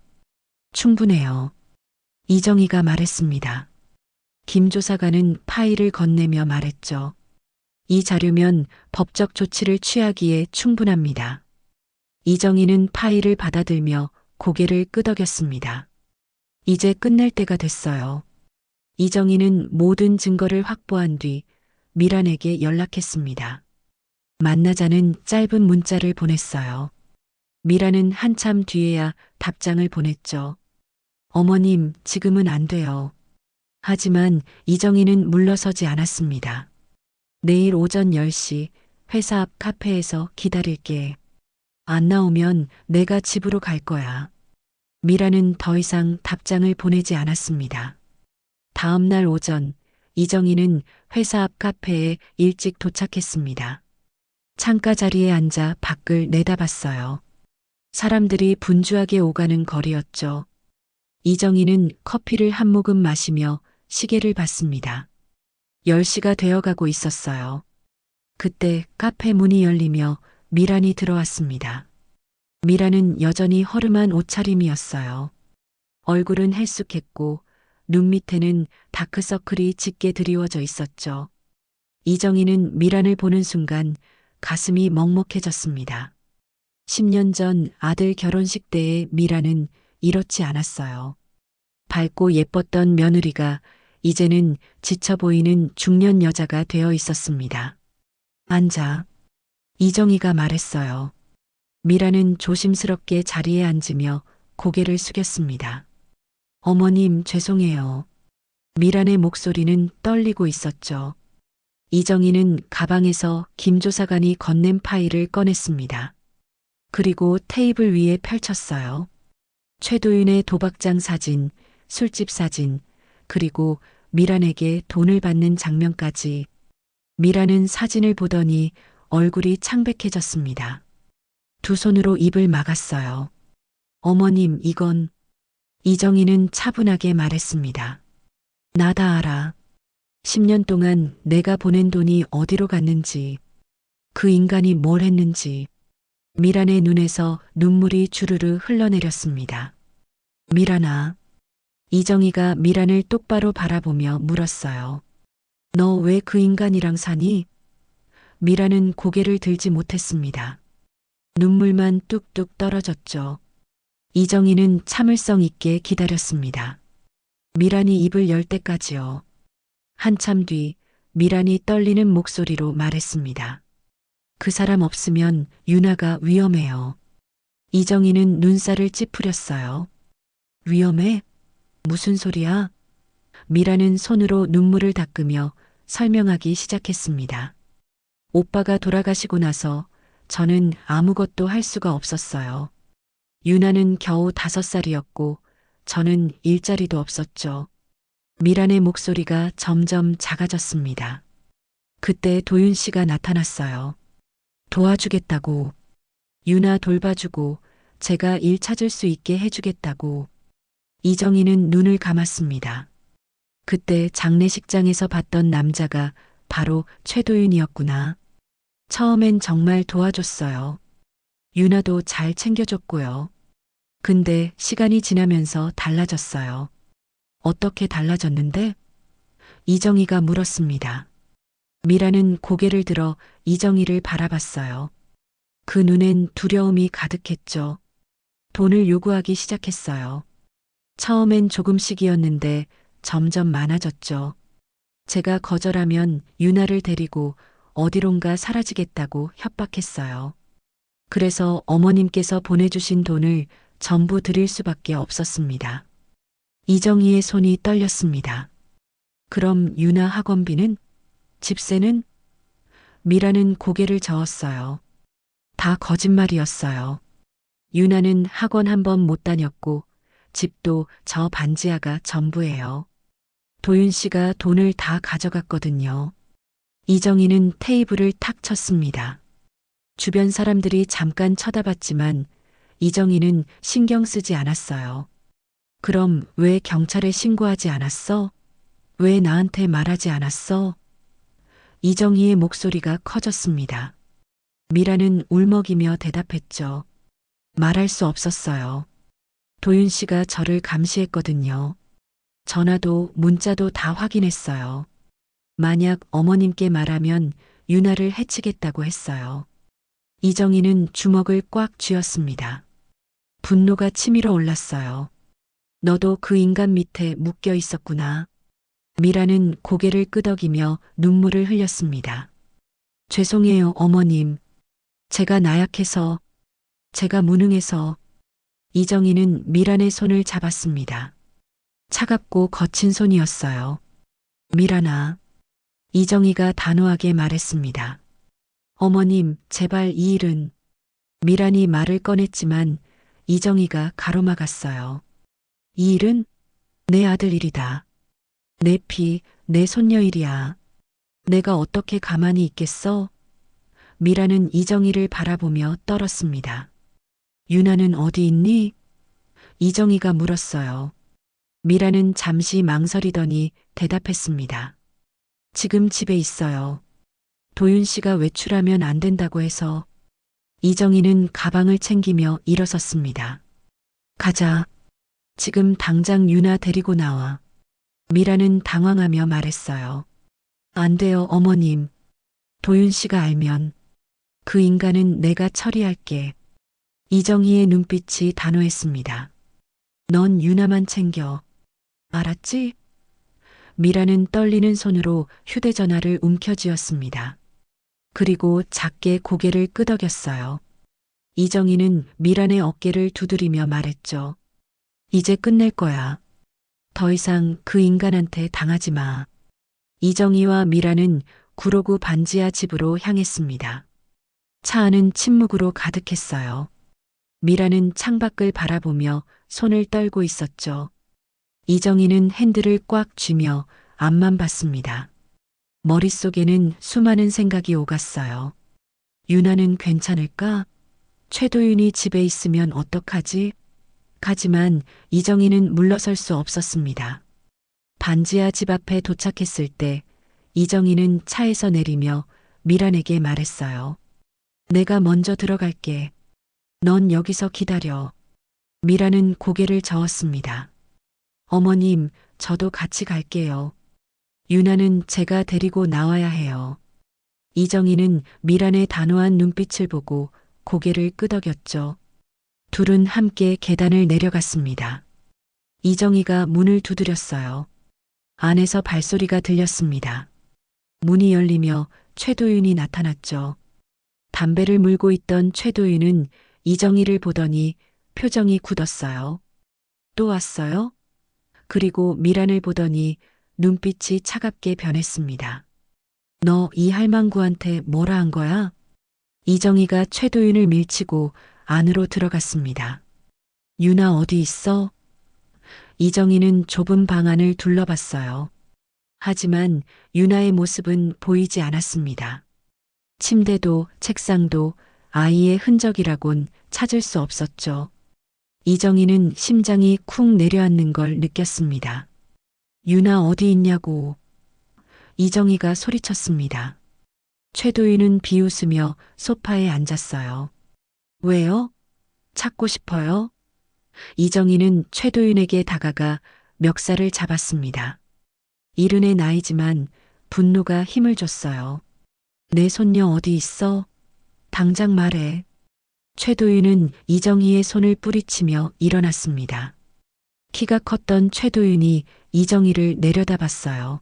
Speaker 1: 충분해요. 이정희가 말했습니다. 김 조사관은 파일을 건네며 말했죠. 이 자료면 법적 조치를 취하기에 충분합니다. 이정희는 파일을 받아들며 고개를 끄덕였습니다. 이제 끝낼 때가 됐어요. 이정희는 모든 증거를 확보한 뒤 미란에게 연락했습니다. 만나자는 짧은 문자를 보냈어요. 미란은 한참 뒤에야 답장을 보냈죠. 어머님, 지금은 안 돼요. 하지만 이정희는 물러서지 않았습니다. 내일 오전 10시 회사 앞 카페에서 기다릴게. 안 나오면 내가 집으로 갈 거야. 미라는 더 이상 답장을 보내지 않았습니다. 다음 날 오전 이정희는 회사 앞 카페에 일찍 도착했습니다. 창가 자리에 앉아 밖을 내다봤어요. 사람들이 분주하게 오가는 거리였죠. 이정희는 커피를 한 모금 마시며 시계를 봤습니다. 10시가 되어가고 있었어요. 그때 카페 문이 열리며 미란이 들어왔습니다. 미란은 여전히 허름한 옷차림이었어요. 얼굴은 헬쑥했고 눈 밑에는 다크서클이 짙게 드리워져 있었죠. 이정희는 미란을 보는 순간 가슴이 먹먹해졌습니다. 10년 전 아들 결혼식 때의 미란은 이렇지 않았어요. 밝고 예뻤던 며느리가 이제는 지쳐 보이는 중년 여자가 되어 있었습니다. 앉아. 이정희가 말했어요. 미라는 조심스럽게 자리에 앉으며 고개를 숙였습니다. 어머님, 죄송해요. 미란의 목소리는 떨리고 있었죠. 이정희는 가방에서 김 조사관이 건넨 파일을 꺼냈습니다. 그리고 테이블 위에 펼쳤어요. 최도윤의 도박장 사진, 술집 사진, 그리고 미란에게 돈을 받는 장면까지. 미란은 사진을 보더니 얼굴이 창백해졌습니다. 두 손으로 입을 막았어요. 어머님, 이건... 이정희는 차분하게 말했습니다. 나 다 알아. 10년 동안 내가 보낸 돈이 어디로 갔는지, 그 인간이 뭘 했는지. 미란의 눈에서 눈물이 주르르 흘러내렸습니다. 미란아. 이정희가 미란을 똑바로 바라보며 물었어요. 너 왜 그 인간이랑 사니? 미란은 고개를 들지 못했습니다. 눈물만 뚝뚝 떨어졌죠. 이정희는 참을성 있게 기다렸습니다. 미란이 입을 열 때까지요. 한참 뒤 미란이 떨리는 목소리로 말했습니다. 그 사람 없으면 유나가 위험해요. 이정희는 눈살을 찌푸렸어요. 위험해? 무슨 소리야? 미라는 손으로 눈물을 닦으며 설명하기 시작했습니다. 오빠가 돌아가시고 나서 저는 아무것도 할 수가 없었어요. 유나는 겨우 5살이었고 저는 일자리도 없었죠. 미란의 목소리가 점점 작아졌습니다. 그때 도윤 씨가 나타났어요. 도와주겠다고. 유나 돌봐주고 제가 일 찾을 수 있게 해주겠다고. 이정희는 눈을 감았습니다. 그때 장례식장에서 봤던 남자가 바로 최도윤이었구나. 처음엔 정말 도와줬어요. 유나도 잘 챙겨줬고요. 근데 시간이 지나면서 달라졌어요. 어떻게 달라졌는데? 이정희가 물었습니다. 미라는 고개를 들어 이정희를 바라봤어요. 그 눈엔 두려움이 가득했죠. 돈을 요구하기 시작했어요. 처음엔 조금씩이었는데 점점 많아졌죠. 제가 거절하면 유나를 데리고 어디론가 사라지겠다고 협박했어요. 그래서 어머님께서 보내주신 돈을 전부 드릴 수밖에 없었습니다. 이정희의 손이 떨렸습니다. 그럼 유나 학원비는? 집세는? 미라는 고개를 저었어요. 다 거짓말이었어요. 유나는 학원 한 번 못 다녔고 집도 저 반지하가 전부예요. 도윤 씨가 돈을 다 가져갔거든요. 이정희는 테이블을 탁 쳤습니다. 주변 사람들이 잠깐 쳐다봤지만 이정희는 신경 쓰지 않았어요. 그럼 왜 경찰에 신고하지 않았어? 왜 나한테 말하지 않았어? 이정희의 목소리가 커졌습니다. 미라는 울먹이며 대답했죠. 말할 수 없었어요. 도윤 씨가 저를 감시했거든요. 전화도 문자도 다 확인했어요. 만약 어머님께 말하면 유나를 해치겠다고 했어요. 이정희는 주먹을 꽉 쥐었습니다. 분노가 치밀어 올랐어요. 너도 그 인간 밑에 묶여 있었구나. 미라는 고개를 끄덕이며 눈물을 흘렸습니다. 죄송해요, 어머님. 제가 나약해서, 제가 무능해서. 이정희는 미란의 손을 잡았습니다. 차갑고 거친 손이었어요. 미란아. 이정희가 단호하게 말했습니다. 어머님, 제발 이 일은. 미란이 말을 꺼냈지만 이정희가 가로막았어요. 이 일은 내 아들 일이다. 내 피, 내 손녀 일이야. 내가 어떻게 가만히 있겠어? 미라는 이정희를 바라보며 떨었습니다. 유나는 어디 있니? 이정희가 물었어요. 미라는 잠시 망설이더니 대답했습니다. 지금 집에 있어요. 도윤 씨가 외출하면 안 된다고 해서. 이정희는 가방을 챙기며 일어섰습니다. 가자. 지금 당장 유나 데리고 나와. 미라는 당황하며 말했어요. 안 돼요, 어머님. 도윤 씨가 알면. 그 인간은 내가 처리할게. 이정희의 눈빛이 단호했습니다. 넌 유나만 챙겨. 알았지? 미라는 떨리는 손으로 휴대전화를 움켜쥐었습니다. 그리고 작게 고개를 끄덕였어요. 이정희는 미란의 어깨를 두드리며 말했죠. 이제 끝낼 거야. 더 이상 그 인간한테 당하지 마. 이정희와 미라는 구로구 반지하 집으로 향했습니다. 차 안은 침묵으로 가득했어요. 미라는 창밖을 바라보며 손을 떨고 있었죠. 이정희는 핸들을 꽉 쥐며 앞만 봤습니다. 머릿속에는 수많은 생각이 오갔어요. 유나는 괜찮을까? 최도윤이 집에 있으면 어떡하지? 하지만 이정희는 물러설 수 없었습니다. 반지하 집 앞에 도착했을 때 이정희는 차에서 내리며 미란에게 말했어요. 내가 먼저 들어갈게. 넌 여기서 기다려. 미란은 고개를 저었습니다. 어머님, 저도 같이 갈게요. 유나는 제가 데리고 나와야 해요. 이정희는 미란의 단호한 눈빛을 보고 고개를 끄덕였죠. 둘은 함께 계단을 내려갔습니다. 이정희가 문을 두드렸어요. 안에서 발소리가 들렸습니다. 문이 열리며 최도윤이 나타났죠. 담배를 물고 있던 최도윤은 이정희를 보더니 표정이 굳었어요. 또 왔어요? 그리고 미란을 보더니 눈빛이 차갑게 변했습니다. 너 이 할망구한테 뭐라 한 거야? 이정희가 최도윤을 밀치고 안으로 들어갔습니다. 유나 어디 있어? 이정희는 좁은 방 안을 둘러봤어요. 하지만 유나의 모습은 보이지 않았습니다. 침대도 책상도 아이의 흔적이라곤 찾을 수 없었죠. 이정희는 심장이 쿵 내려앉는 걸 느꼈습니다. 유나 어디 있냐고. 이정희가 소리쳤습니다. 최도윤은 비웃으며 소파에 앉았어요. 왜요? 찾고 싶어요? 이정희는 최도윤에게 다가가 멱살을 잡았습니다. 70의 나이지만 분노가 힘을 줬어요. 내 손녀 어디 있어? 당장 말해. 최도윤은 이정희의 손을 뿌리치며 일어났습니다. 키가 컸던 최도윤이 이정희를 내려다봤어요.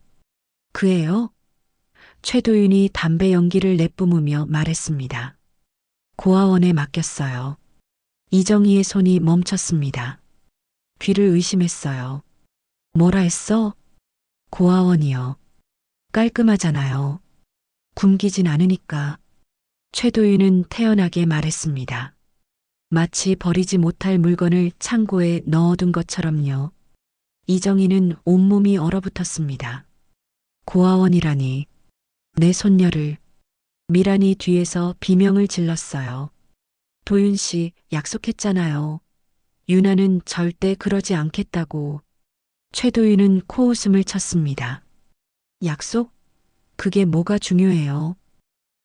Speaker 1: 그애요? 최도윤이 담배 연기를 내뿜으며 말했습니다. 고아원에 맡겼어요. 이정희의 손이 멈췄습니다. 귀를 의심했어요. 뭐라 했어? 고아원이요. 깔끔하잖아요. 굶기진 않으니까. 최도윤은 태연하게 말했습니다. 마치 버리지 못할 물건을 창고에 넣어둔 것처럼요. 이정희는 온몸이 얼어붙었습니다. 고아원이라니. 내 손녀를. 미란이 뒤에서 비명을 질렀어요. 도윤 씨 약속했잖아요. 유나는 절대 그러지 않겠다고. 최도윤은 코웃음을 쳤습니다. 약속? 그게 뭐가 중요해요?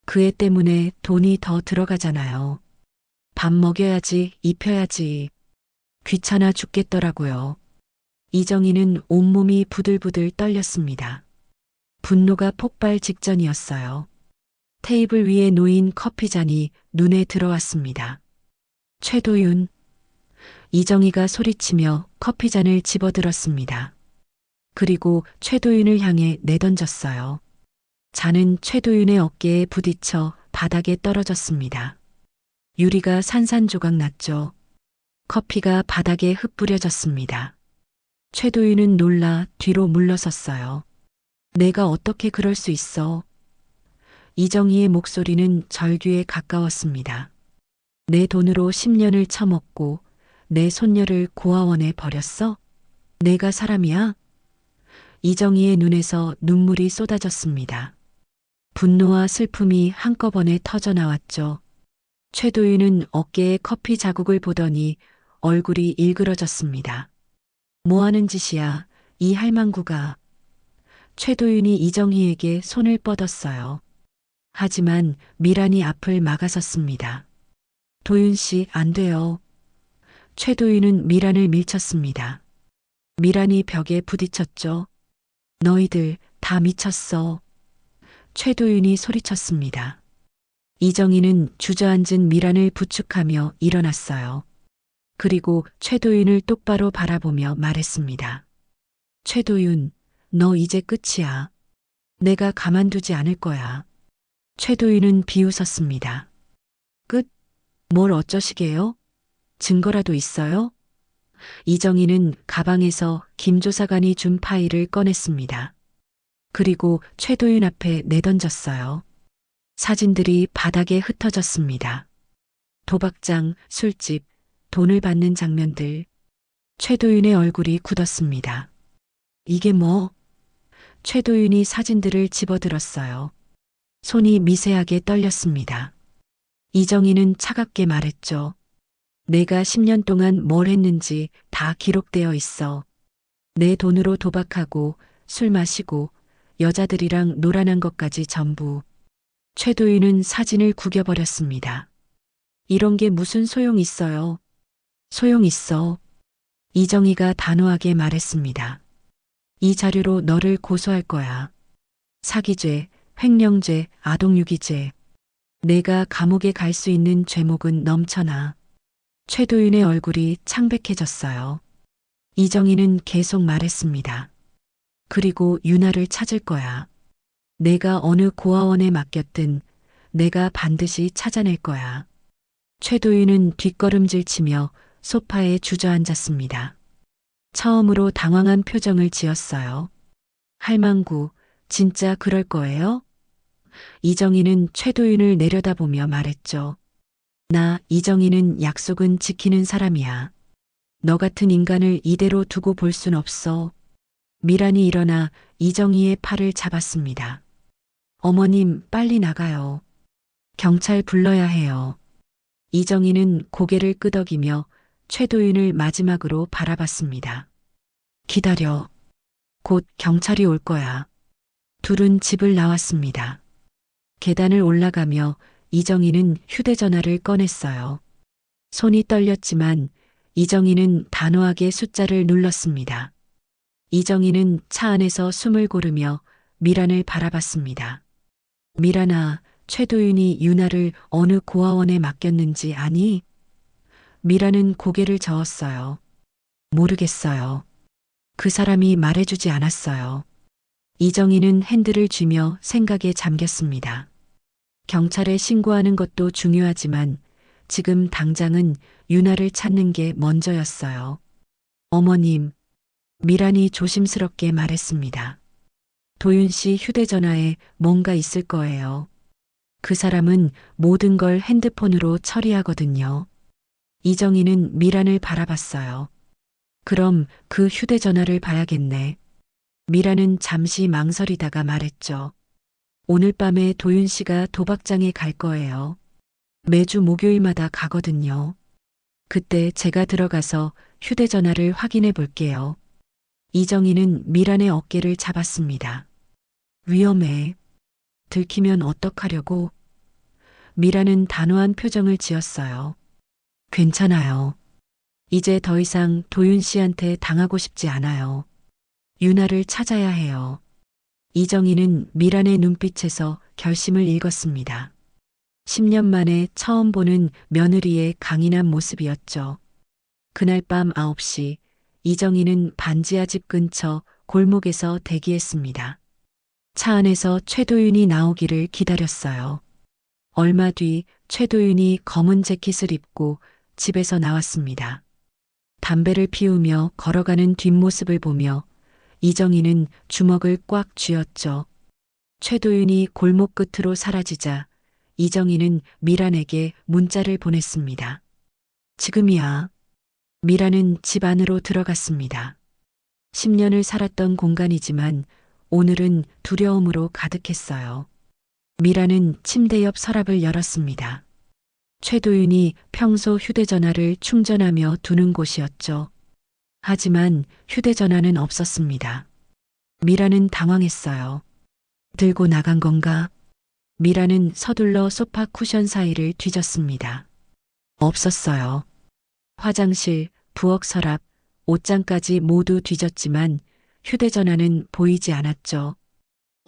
Speaker 1: 그 애 때문에 돈이 더 들어가잖아요. 밥 먹여야지, 입혀야지. 귀찮아 죽겠더라고요. 이정희는 온몸이 부들부들 떨렸습니다. 분노가 폭발 직전이었어요. 테이블 위에 놓인 커피잔이 눈에 들어왔습니다. 최도윤. 이정희가 소리치며 커피잔을 집어들었습니다. 그리고 최도윤을 향해 내던졌어요. 잔은 최도윤의 어깨에 부딪혀 바닥에 떨어졌습니다. 유리가 산산조각 났죠. 커피가 바닥에 흩뿌려졌습니다. 최도윤은 놀라 뒤로 물러섰어요. 내가 어떻게 그럴 수 있어? 이정희의 목소리는 절규에 가까웠습니다. 내 돈으로 10년을 처먹고 내 손녀를 고아원에 버렸어? 내가 사람이야? 이정희의 눈에서 눈물이 쏟아졌습니다. 분노와 슬픔이 한꺼번에 터져나왔죠. 최도윤은 어깨에 커피 자국을 보더니 얼굴이 일그러졌습니다. 뭐 하는 짓이야, 이 할망구가. 최도윤이 이정희에게 손을 뻗었어요. 하지만 미란이 앞을 막아섰습니다. 도윤 씨, 안 돼요. 최도윤은 미란을 밀쳤습니다. 미란이 벽에 부딪혔죠. 너희들 다 미쳤어. 최도윤이 소리쳤습니다. 이정희는 주저앉은 미란을 부축하며 일어났어요. 그리고 최도윤을 똑바로 바라보며 말했습니다. 최도윤, 너 이제 끝이야. 내가 가만두지 않을 거야. 최도윤은 비웃었습니다. 끝? 뭘 어쩌시게요? 증거라도 있어요? 이정희는 가방에서 김 조사관이 준 파일을 꺼냈습니다. 그리고 최도윤 앞에 내던졌어요. 사진들이 바닥에 흩어졌습니다. 도박장, 술집, 돈을 받는 장면들. 최도윤의 얼굴이 굳었습니다. 이게 뭐? 최도윤이 사진들을 집어들었어요. 손이 미세하게 떨렸습니다. 이정희는 차갑게 말했죠. 내가 10년 동안 뭘 했는지 다 기록되어 있어. 내 돈으로 도박하고 술 마시고 여자들이랑 놀아난 것까지 전부. 최도윤은 사진을 구겨버렸습니다. 이런 게 무슨 소용 있어요? 소용 있어. 이정희가 단호하게 말했습니다. 이 자료로 너를 고소할 거야. 사기죄, 횡령죄, 아동유기죄. 내가 감옥에 갈 수 있는 죄목은 넘쳐나. 최도윤의 얼굴이 창백해졌어요. 이정희는 계속 말했습니다. 그리고 유나를 찾을 거야. 내가 어느 고아원에 맡겼든 내가 반드시 찾아낼 거야. 최도윤은 뒷걸음질 치며 소파에 주저앉았습니다. 처음으로 당황한 표정을 지었어요. 할망구, 진짜 그럴 거예요? 이정희는 최도윤을 내려다보며 말했죠. 나 이정희는 약속은 지키는 사람이야. 너 같은 인간을 이대로 두고 볼 순 없어. 미란이 일어나 이정희의 팔을 잡았습니다. 어머님, 빨리 나가요. 경찰 불러야 해요. 이정희는 고개를 끄덕이며 최도윤을 마지막으로 바라봤습니다. 기다려. 곧 경찰이 올 거야. 둘은 집을 나왔습니다. 계단을 올라가며 이정희는 휴대전화를 꺼냈어요. 손이 떨렸지만 이정희는 단호하게 숫자를 눌렀습니다. 이정희는 차 안에서 숨을 고르며 미란을 바라봤습니다. 미란아, 최도윤이 유나를 어느 고아원에 맡겼는지 아니? 미란은 고개를 저었어요. 모르겠어요. 그 사람이 말해주지 않았어요. 이정희는 핸들을 쥐며 생각에 잠겼습니다. 경찰에 신고하는 것도 중요하지만 지금 당장은 유나를 찾는 게 먼저였어요. 어머님, 미란이 조심스럽게 말했습니다. 도윤 씨 휴대전화에 뭔가 있을 거예요. 그 사람은 모든 걸 핸드폰으로 처리하거든요. 이정희는 미란을 바라봤어요. 그럼 그 휴대전화를 봐야겠네. 미란은 잠시 망설이다가 말했죠. 오늘 밤에 도윤 씨가 도박장에 갈 거예요. 매주 목요일마다 가거든요. 그때 제가 들어가서 휴대전화를 확인해 볼게요. 이정희는 미란의 어깨를 잡았습니다. 위험해. 들키면 어떡하려고? 미란은 단호한 표정을 지었어요. 괜찮아요. 이제 더 이상 도윤 씨한테 당하고 싶지 않아요. 유나를 찾아야 해요. 이정희는 미란의 눈빛에서 결심을 읽었습니다. 10년 만에 처음 보는 며느리의 강인한 모습이었죠. 그날 밤 9시 이정희는 반지하 집 근처 골목에서 대기했습니다. 차 안에서 최도윤이 나오기를 기다렸어요. 얼마 뒤 최도윤이 검은 재킷을 입고 집에서 나왔습니다. 담배를 피우며 걸어가는 뒷모습을 보며 이정희는 주먹을 꽉 쥐었죠. 최도윤이 골목 끝으로 사라지자 이정희는 미란에게 문자를 보냈습니다. 지금이야. 미란은 집 안으로 들어갔습니다. 10년을 살았던 공간이지만 오늘은 두려움으로 가득했어요. 미란은 침대 옆 서랍을 열었습니다. 최도윤이 평소 휴대전화를 충전하며 두는 곳이었죠. 하지만 휴대전화는 없었습니다. 미란은 당황했어요. 들고 나간 건가? 미란은 서둘러 소파 쿠션 사이를 뒤졌습니다. 없었어요. 화장실, 부엌 서랍, 옷장까지 모두 뒤졌지만 휴대전화는 보이지 않았죠.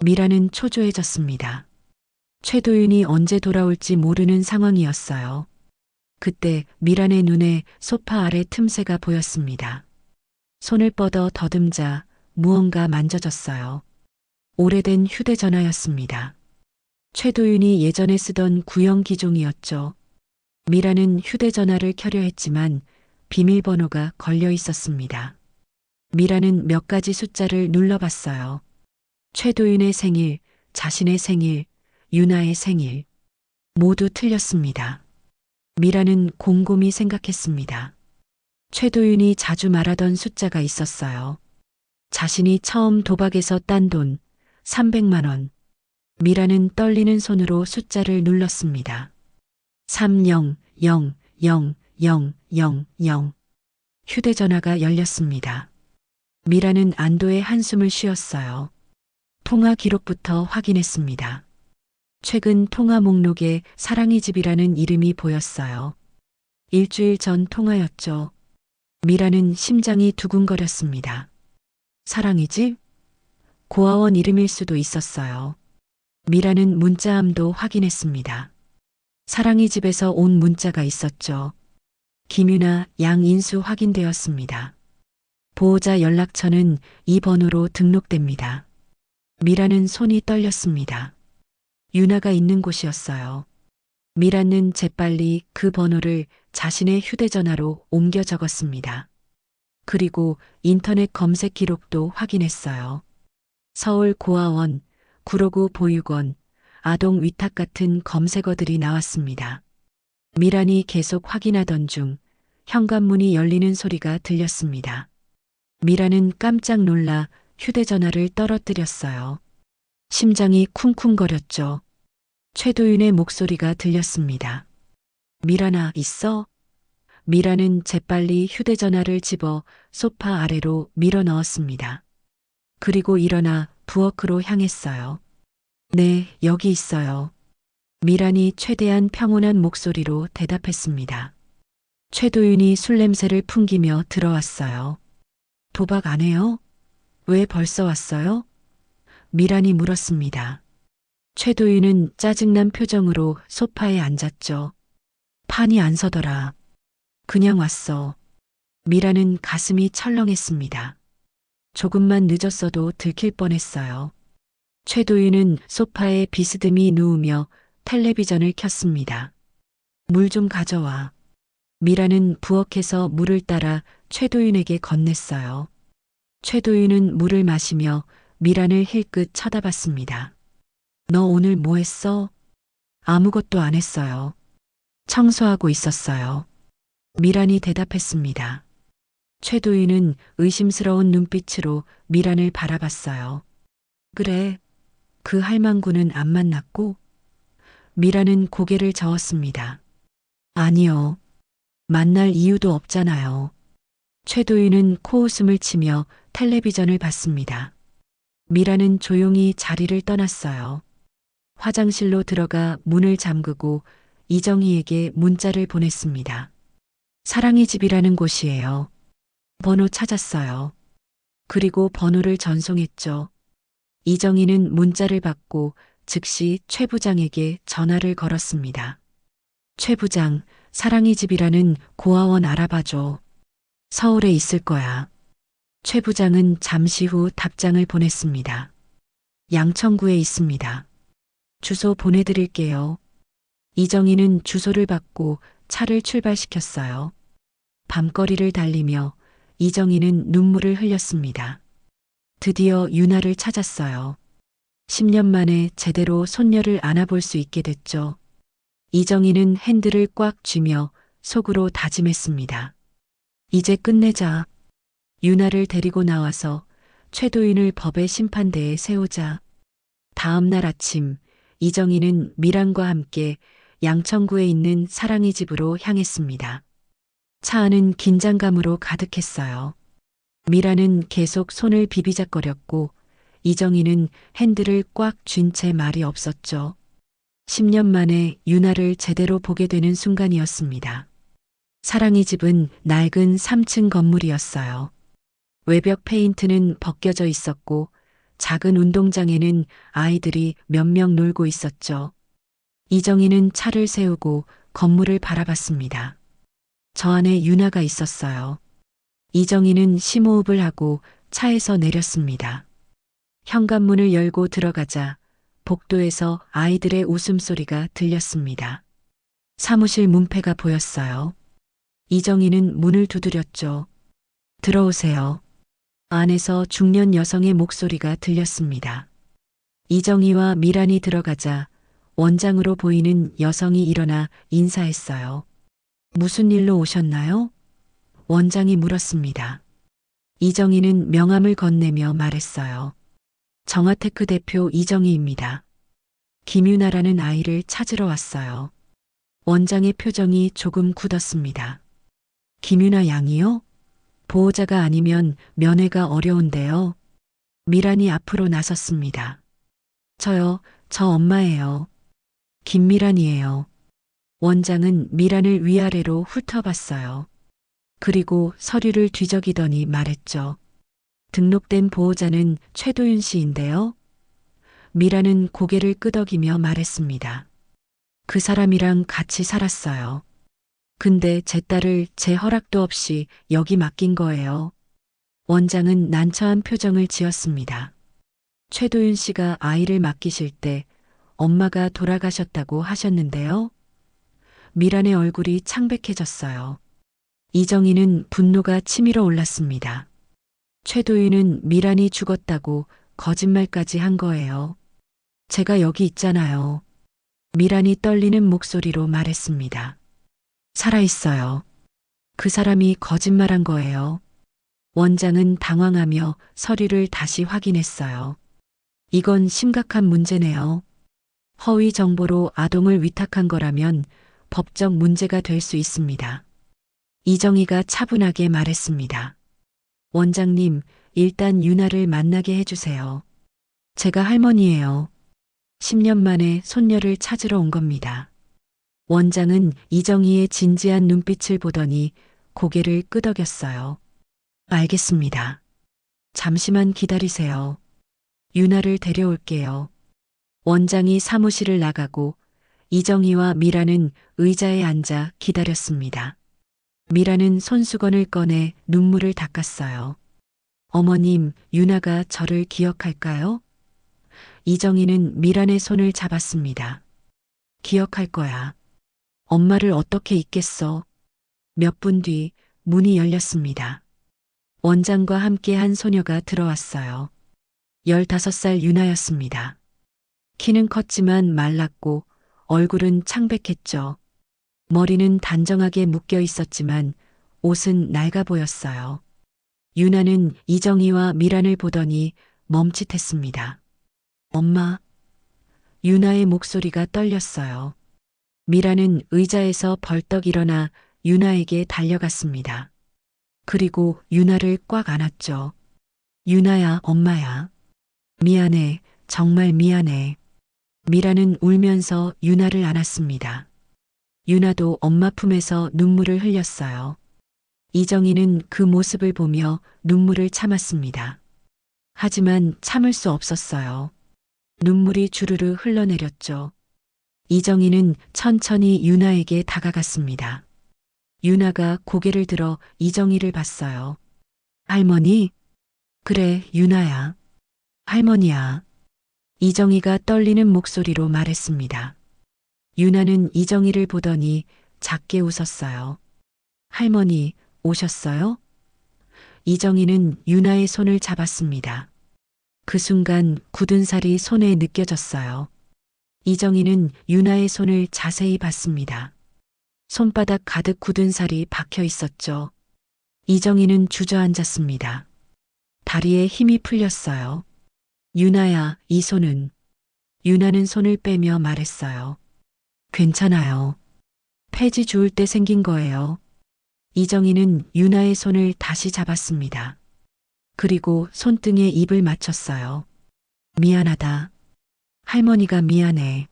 Speaker 1: 미란은 초조해졌습니다. 최도윤이 언제 돌아올지 모르는 상황이었어요. 그때 미란의 눈에 소파 아래 틈새가 보였습니다. 손을 뻗어 더듬자 무언가 만져졌어요. 오래된 휴대전화였습니다. 최도윤이 예전에 쓰던 구형 기종이었죠. 미란은 휴대전화를 켜려 했지만 비밀번호가 걸려 있었습니다. 미란은 몇 가지 숫자를 눌러봤어요. 최도윤의 생일, 자신의 생일, 유나의 생일. 모두 틀렸습니다. 미란은 곰곰이 생각했습니다. 최도윤이 자주 말하던 숫자가 있었어요. 자신이 처음 도박에서 딴 돈 300만 원. 미란은 떨리는 손으로 숫자를 눌렀습니다. 30000000. 휴대전화가 열렸습니다. 미란은 안도의 한숨을 쉬었어요. 통화 기록부터 확인했습니다. 최근 통화 목록에 사랑이 집이라는 이름이 보였어요. 일주일 전 통화였죠. 미란은 심장이 두근거렸습니다. 사랑이 집? 고아원 이름일 수도 있었어요. 미란은 문자함도 확인했습니다. 사랑이 집에서 온 문자가 있었죠. 김유나, 양인수 확인되었습니다. 보호자 연락처는 이 번호로 등록됩니다. 미란은 손이 떨렸습니다. 유나가 있는 곳이었어요. 미란은 재빨리 그 번호를 자신의 휴대전화로 옮겨 적었습니다. 그리고 인터넷 검색 기록도 확인했어요. 서울 고아원, 구로구 보육원, 아동 위탁 같은 검색어들이 나왔습니다. 미란이 계속 확인하던 중 현관문이 열리는 소리가 들렸습니다. 미란은 깜짝 놀라 휴대전화를 떨어뜨렸어요. 심장이 쿵쿵거렸죠. 최도윤의 목소리가 들렸습니다. 미란아, 있어? 미란은 재빨리 휴대전화를 집어 소파 아래로 밀어 넣었습니다. 그리고 일어나 부엌으로 향했어요. 네, 여기 있어요. 미란이 최대한 평온한 목소리로 대답했습니다. 최도윤이 술 냄새를 풍기며 들어왔어요. 도박 안 해요? 왜 벌써 왔어요? 미란이 물었습니다. 최도윤은 짜증난 표정으로 소파에 앉았죠. 판이 안 서더라. 그냥 왔어. 미란은 가슴이 철렁했습니다. 조금만 늦었어도 들킬 뻔했어요. 최도윤은 소파에 비스듬히 누우며 텔레비전을 켰습니다. 물 좀 가져와. 미란은 부엌에서 물을 따라 최도윤에게 건넸어요. 최도윤은 물을 마시며 미란을 힐끗 쳐다봤습니다. 너 오늘 뭐 했어? 아무것도 안 했어요. 청소하고 있었어요. 미란이 대답했습니다. 최도윤은 의심스러운 눈빛으로 미란을 바라봤어요. 그래, 그 할망구는 안 만났고? 미란은 고개를 저었습니다. 아니요. 만날 이유도 없잖아요. 최도윤은 코웃음을 치며 텔레비전을 봤습니다. 미란은 조용히 자리를 떠났어요. 화장실로 들어가 문을 잠그고 이정희에게 문자를 보냈습니다. 사랑의 집이라는 곳이에요. 번호 찾았어요. 그리고 번호를 전송했죠. 이정희는 문자를 받고 즉시 최 부장에게 전화를 걸었습니다. 최 부장, 사랑의 집이라는 고아원 알아봐줘. 서울에 있을 거야. 최 부장은 잠시 후 답장을 보냈습니다. 양천구에 있습니다. 주소 보내드릴게요. 이정희는 주소를 받고 차를 출발시켰어요. 밤거리를 달리며 이정희는 눈물을 흘렸습니다. 드디어 유나를 찾았어요. 10년 만에 제대로 손녀를 안아볼 수 있게 됐죠. 이정희는 핸들을 꽉 쥐며 속으로 다짐했습니다. 이제 끝내자. 유나를 데리고 나와서 최도윤을 법의 심판대에 세우자. 다음 날 아침 이정희는 미란과 함께 양천구에 있는 사랑의 집으로 향했습니다. 차 안은 긴장감으로 가득했어요. 미란은 계속 손을 비비작거렸고 이정희는 핸들을 꽉 쥔 채 말이 없었죠. 10년 만에 유나를 제대로 보게 되는 순간이었습니다. 사랑의 집은 낡은 3층 건물이었어요. 외벽 페인트는 벗겨져 있었고 작은 운동장에는 아이들이 몇 명 놀고 있었죠. 이정희는 차를 세우고 건물을 바라봤습니다. 저 안에 유나가 있었어요. 이정희는 심호흡을 하고 차에서 내렸습니다. 현관문을 열고 들어가자 복도에서 아이들의 웃음소리가 들렸습니다. 사무실 문패가 보였어요. 이정희는 문을 두드렸죠. 들어오세요. 안에서 중년 여성의 목소리가 들렸습니다. 이정희와 미란이 들어가자 원장으로 보이는 여성이 일어나 인사했어요. 무슨 일로 오셨나요? 원장이 물었습니다. 이정희는 명함을 건네며 말했어요. 정화테크 대표 이정희입니다. 김유나라는 아이를 찾으러 왔어요. 원장의 표정이 조금 굳었습니다. 김유나 양이요? 보호자가 아니면 면회가 어려운데요. 미란이 앞으로 나섰습니다. 저요, 저 엄마예요. 김미란이에요. 원장은 미란을 위아래로 훑어봤어요. 그리고 서류를 뒤적이더니 말했죠. 등록된 보호자는 최도윤 씨인데요. 미란은 고개를 끄덕이며 말했습니다. 그 사람이랑 같이 살았어요. 근데 제 딸을 제 허락도 없이 여기 맡긴 거예요. 원장은 난처한 표정을 지었습니다. 최도윤 씨가 아이를 맡기실 때 엄마가 돌아가셨다고 하셨는데요. 미란의 얼굴이 창백해졌어요. 이정희는 분노가 치밀어 올랐습니다. 최도윤은 미란이 죽었다고 거짓말까지 한 거예요. 제가 여기 있잖아요. 미란이 떨리는 목소리로 말했습니다. 살아있어요. 그 사람이 거짓말한 거예요. 원장은 당황하며 서류를 다시 확인했어요. 이건 심각한 문제네요. 허위 정보로 아동을 위탁한 거라면 법적 문제가 될 수 있습니다. 이정희가 차분하게 말했습니다. 원장님, 일단 유나를 만나게 해주세요. 제가 할머니예요. 10년 만에 손녀를 찾으러 온 겁니다. 원장은 이정희의 진지한 눈빛을 보더니 고개를 끄덕였어요. 알겠습니다. 잠시만 기다리세요. 유나를 데려올게요. 원장이 사무실을 나가고 이정희와 미라는 의자에 앉아 기다렸습니다. 미라는 손수건을 꺼내 눈물을 닦았어요. 어머님, 유나가 저를 기억할까요? 이정희는 미란의 손을 잡았습니다. 기억할 거야. 엄마를 어떻게 잊겠어? 몇 분 뒤 문이 열렸습니다. 원장과 함께 한 소녀가 들어왔어요. 15살 유나였습니다. 키는 컸지만 말랐고 얼굴은 창백했죠. 머리는 단정하게 묶여 있었지만 옷은 낡아 보였어요. 유나는 이정희와 미란을 보더니 멈칫했습니다. 엄마. 유나의 목소리가 떨렸어요. 미란은 의자에서 벌떡 일어나 유나에게 달려갔습니다. 그리고 유나를 꽉 안았죠. 유나야, 엄마야. 미안해, 정말 미안해. 미라는 울면서 유나를 안았습니다. 유나도 엄마 품에서 눈물을 흘렸어요. 이정희는 그 모습을 보며 눈물을 참았습니다. 하지만 참을 수 없었어요. 눈물이 주르르 흘러내렸죠. 이정희는 천천히 유나에게 다가갔습니다. 유나가 고개를 들어 이정희를 봤어요. 할머니? 그래, 유나야. 할머니야. 이정희가 떨리는 목소리로 말했습니다. 유나는 이정희를 보더니 작게 웃었어요. 할머니, 오셨어요? 이정희는 유나의 손을 잡았습니다. 그 순간 굳은 살이 손에 느껴졌어요. 이정희는 유나의 손을 자세히 봤습니다. 손바닥 가득 굳은 살이 박혀 있었죠. 이정희는 주저앉았습니다. 다리에 힘이 풀렸어요. 유나야, 이 손은. 유나는 손을 빼며 말했어요. 괜찮아요. 폐지 주울 때 생긴 거예요. 이정희는 유나의 손을 다시 잡았습니다. 그리고 손등에 입을 맞췄어요. 미안하다. 할머니가 미안해.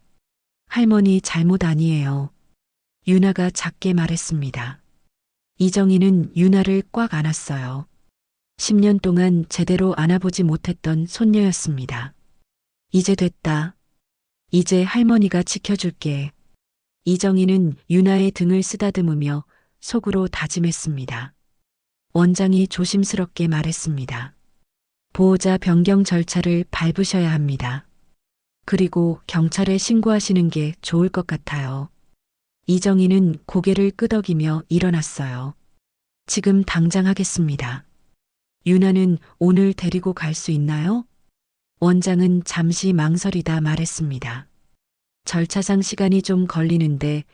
Speaker 1: 할머니 잘못 아니에요. 유나가 작게 말했습니다. 이정희는 유나를 꽉 안았어요. 10년 동안 제대로 안아보지 못했던 손녀였습니다. 이제 됐다. 이제 할머니가 지켜줄게. 이정희는 유나의 등을 쓰다듬으며 속으로 다짐했습니다. 원장이 조심스럽게 말했습니다. 보호자 변경 절차를 밟으셔야 합니다. 그리고 경찰에 신고하시는 게 좋을 것 같아요. 이정희는 고개를 끄덕이며 일어났어요. 지금 당장 하겠습니다. 유나는 오늘 데리고 갈 수 있나요? 원장은 잠시 망설이다 말했습니다. 절차상 시간이 좀 걸리는데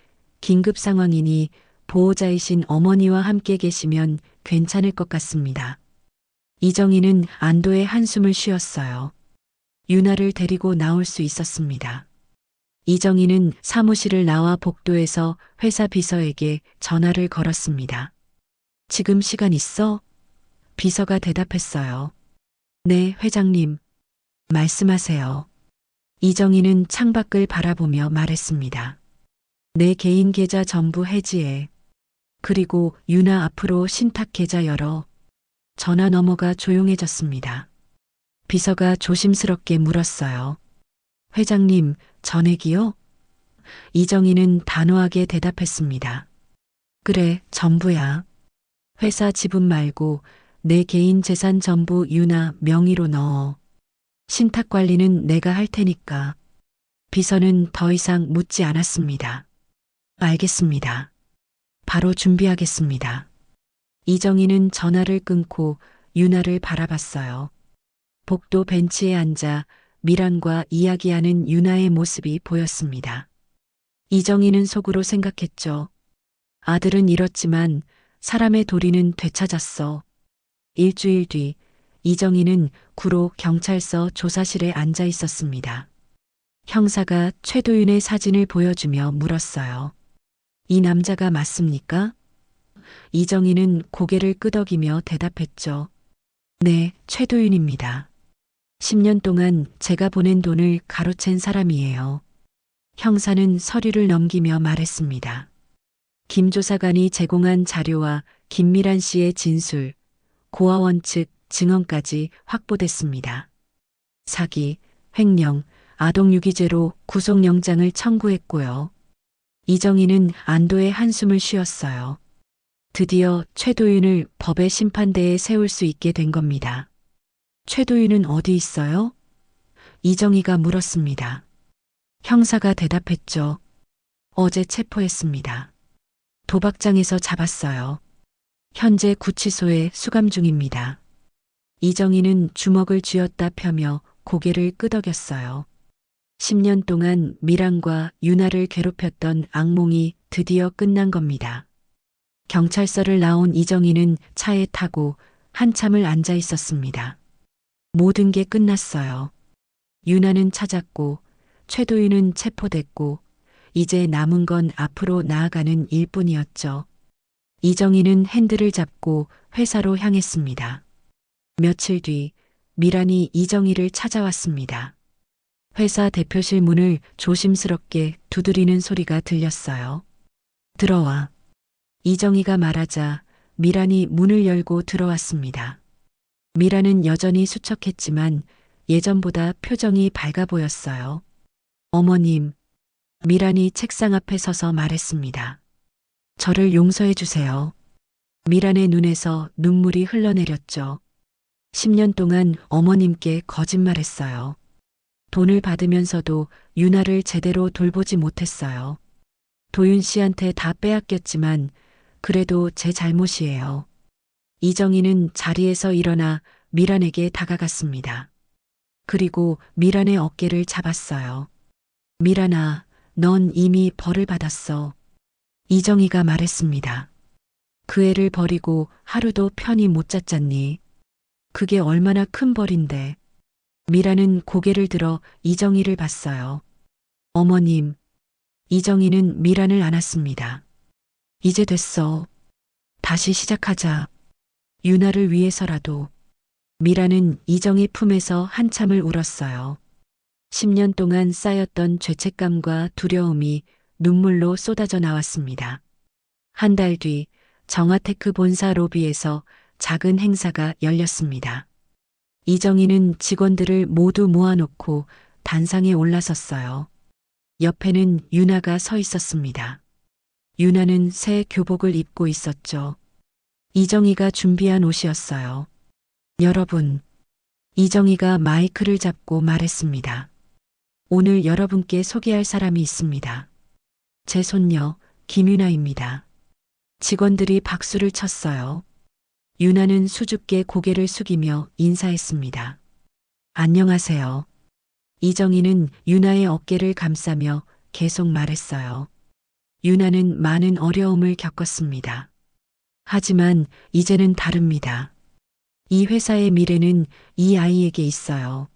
Speaker 1: 긴급 상황이니 보호자이신 어머니와 함께 계시면 괜찮을 것 같습니다. 이정희는 안도의 한숨을 쉬었어요. 유나를 데리고 나올 수 있었습니다. 이정희는 사무실을 나와 복도에서 회사 비서에게 전화를 걸었습니다. 지금 시간 있어? 비서가 대답했어요. 네, 회장님. 말씀하세요. 이정희는 창밖을 바라보며 말했습니다. 내 개인 계좌 전부 해지해. 그리고 유나 앞으로 신탁 계좌 열어. 전화 너머가 조용해졌습니다. 비서가 조심스럽게 물었어요. 회장님, 전액이요? 이정희는 단호하게 대답했습니다. 그래, 전부야. 회사 지분 말고 내 개인 재산 전부 유나 명의로 넣어. 신탁 관리는 내가 할 테니까. 비서는 더 이상 묻지 않았습니다. 알겠습니다. 바로 준비하겠습니다. 이정희는 전화를 끊고 유나를 바라봤어요. 복도 벤치에 앉아 미란과 이야기하는 유나의 모습이 보였습니다. 이정희는 속으로 생각했죠. 아들은 잃었지만 사람의 도리는 되찾았어. 일주일 뒤 이정희는 구로 경찰서 조사실에 앉아 있었습니다. 형사가 최도윤의 사진을 보여주며 물었어요. 이 남자가 맞습니까? 이정희는 고개를 끄덕이며 대답했죠. 네, 최도윤입니다. 10년 동안 제가 보낸 돈을 가로챈 사람이에요. 형사는 서류를 넘기며 말했습니다. 김 조사관이 제공한 자료와 김미란 씨의 진술, 고아원 측 증언까지 확보됐습니다. 사기, 횡령, 아동유기죄로 구속영장을 청구했고요. 이정희는 안도의 한숨을 쉬었어요. 드디어 최도윤을 법의 심판대에 세울 수 있게 된 겁니다. 최도윤은 어디 있어요? 이정희가 물었습니다. 형사가 대답했죠. 어제 체포했습니다. 도박장에서 잡았어요. 현재 구치소에 수감 중입니다. 이정희는 주먹을 쥐었다 펴며 고개를 끄덕였어요. 10년 동안 미란과 유나를 괴롭혔던 악몽이 드디어 끝난 겁니다. 경찰서를 나온 이정희는 차에 타고 한참을 앉아 있었습니다. 모든 게 끝났어요. 유나는 찾았고 최도윤은 체포됐고 이제 남은 건 앞으로 나아가는 일뿐이었죠. 이정희는 핸들을 잡고 회사로 향했습니다. 며칠 뒤 미란이 이정희를 찾아왔습니다. 회사 대표실 문을 조심스럽게 두드리는 소리가 들렸어요. 들어와. 이정희가 말하자 미란이 문을 열고 들어왔습니다. 미란은 여전히 수척했지만 예전보다 표정이 밝아 보였어요. 어머님, 미란이 책상 앞에 서서 말했습니다. 저를 용서해 주세요. 미란의 눈에서 눈물이 흘러내렸죠. 10년 동안 어머님께 거짓말했어요. 돈을 받으면서도 유나를 제대로 돌보지 못했어요. 도윤 씨한테 다 빼앗겼지만 그래도 제 잘못이에요. 이정희는 자리에서 일어나 미란에게 다가갔습니다. 그리고 미란의 어깨를 잡았어요. 미란아, 넌 이미 벌을 받았어. 이정희가 말했습니다. 그 애를 버리고 하루도 편히 못 잤잖니. 그게 얼마나 큰 벌인데. 미란은 고개를 들어 이정희를 봤어요. 어머님, 이정희는 미란을 안았습니다. 이제 됐어. 다시 시작하자. 유나를 위해서라도. 미란은 이정희 품에서 한참을 울었어요. 10년 동안 쌓였던 죄책감과 두려움이 눈물로 쏟아져 나왔습니다. 한 달 뒤 정화테크 본사 로비에서 작은 행사가 열렸습니다. 이정희는 직원들을 모두 모아놓고 단상에 올라섰어요. 옆에는 유나가 서 있었습니다. 유나는 새 교복을 입고 있었죠. 이정희가 준비한 옷이었어요. 여러분, 이정희가 마이크를 잡고 말했습니다. 오늘 여러분께 소개할 사람이 있습니다. 제 손녀 김유나입니다. 직원들이 박수를 쳤어요. 유나는 수줍게 고개를 숙이며 인사했습니다. 안녕하세요. 이정희는 유나의 어깨를 감싸며 계속 말했어요. 유나는 많은 어려움을 겪었습니다. 하지만 이제는 다릅니다. 이 회사의 미래는 이 아이에게 있어요.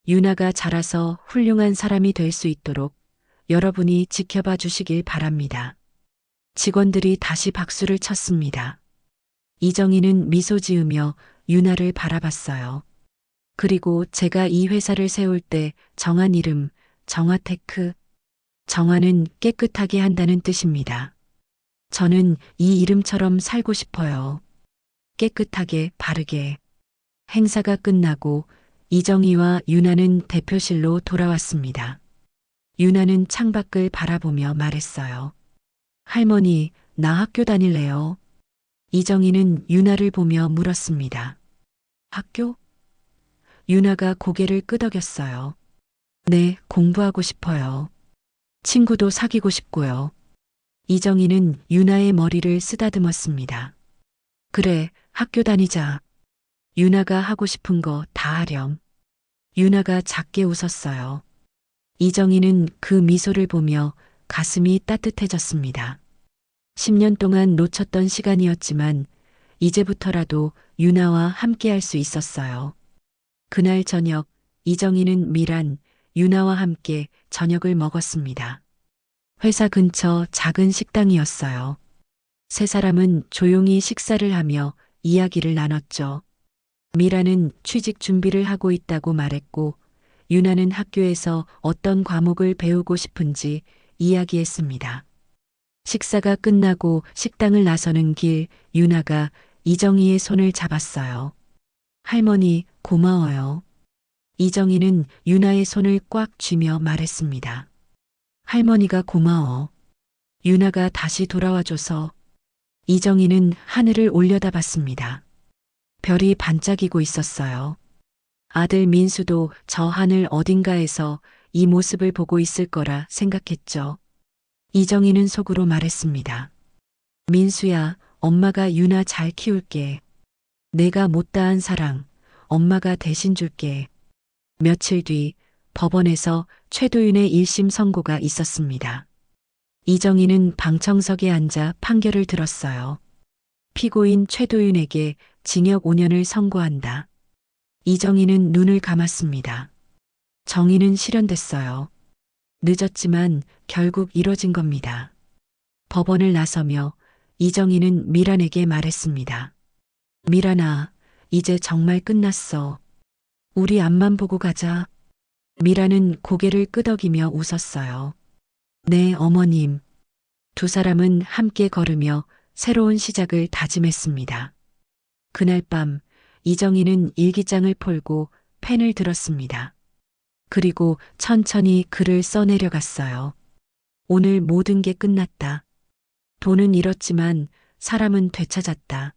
Speaker 1: 유나가 자라서 훌륭한 사람이 될 수 있도록 여러분이 지켜봐 주시길 바랍니다. 직원들이 다시 박수를 쳤습니다. 이정희는 미소 지으며 유나를 바라봤어요. 그리고 제가 이 회사를 세울 때 정한 이름, 정화테크. 정화는 깨끗하게 한다는 뜻입니다. 저는 이 이름처럼 살고 싶어요. 깨끗하게, 바르게. 행사가 끝나고 이정희와 유나는 대표실로 돌아왔습니다. 유나는 창밖을 바라보며 말했어요. 할머니, 나 학교 다닐래요. 이정희는 유나를 보며 물었습니다. 학교? 유나가 고개를 끄덕였어요. 네, 공부하고 싶어요. 친구도 사귀고 싶고요. 이정희는 유나의 머리를 쓰다듬었습니다. 그래, 학교 다니자. 유나가 하고 싶은 거 다 하렴. 유나가 작게 웃었어요. 이정희는 그 미소를 보며 가슴이 따뜻해졌습니다. 10년 동안 놓쳤던 시간이었지만 이제부터라도 유나와 함께할 수 있었어요. 그날 저녁 이정희는 미란, 유나와 함께 저녁을 먹었습니다. 회사 근처 작은 식당이었어요. 세 사람은 조용히 식사를 하며 이야기를 나눴죠. 미라는 취직 준비를 하고 있다고 말했고, 유나는 학교에서 어떤 과목을 배우고 싶은지 이야기했습니다. 식사가 끝나고 식당을 나서는 길, 유나가 이정희의 손을 잡았어요. 할머니, 고마워요. 이정희는 유나의 손을 꽉 쥐며 말했습니다. 할머니가 고마워. 유나가 다시 돌아와줘서. 이정희는 하늘을 올려다봤습니다. 별이 반짝이고 있었어요. 아들 민수도 저 하늘 어딘가에서 이 모습을 보고 있을 거라 생각했죠. 이정희는 속으로 말했습니다. 민수야, 엄마가 유나 잘 키울게. 내가 못다한 사랑, 엄마가 대신 줄게. 며칠 뒤 법원에서 최도윤의 1심 선고가 있었습니다. 이정희는 방청석에 앉아 판결을 들었어요. 피고인 최도윤에게 징역 5년을 선고한다. 이정희는 눈을 감았습니다. 정의는 실현됐어요. 늦었지만 결국 이뤄진 겁니다. 법원을 나서며 이정희는 미란에게 말했습니다. 미란아, 이제 정말 끝났어. 우리 앞만 보고 가자. 미란은 고개를 끄덕이며 웃었어요. 네, 어머님. 두 사람은 함께 걸으며 새로운 시작을 다짐했습니다. 그날 밤 이정희는 일기장을 폴고 펜을 들었습니다. 그리고 천천히 글을 써내려갔어요. 오늘 모든 게 끝났다. 돈은 잃었지만 사람은 되찾았다.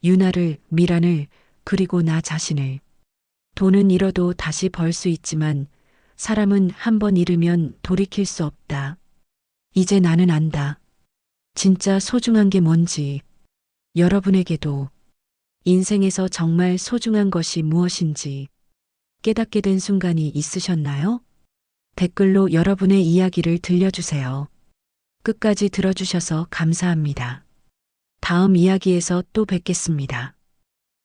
Speaker 1: 유나를, 미란을, 그리고 나 자신을. 돈은 잃어도 다시 벌 수 있지만 사람은 한 번 잃으면 돌이킬 수 없다. 이제 나는 안다. 진짜 소중한 게 뭔지. 여러분에게도 인생에서 정말 소중한 것이 무엇인지 깨닫게 된 순간이 있으셨나요? 댓글로 여러분의 이야기를 들려주세요. 끝까지 들어주셔서 감사합니다. 다음 이야기에서 또 뵙겠습니다.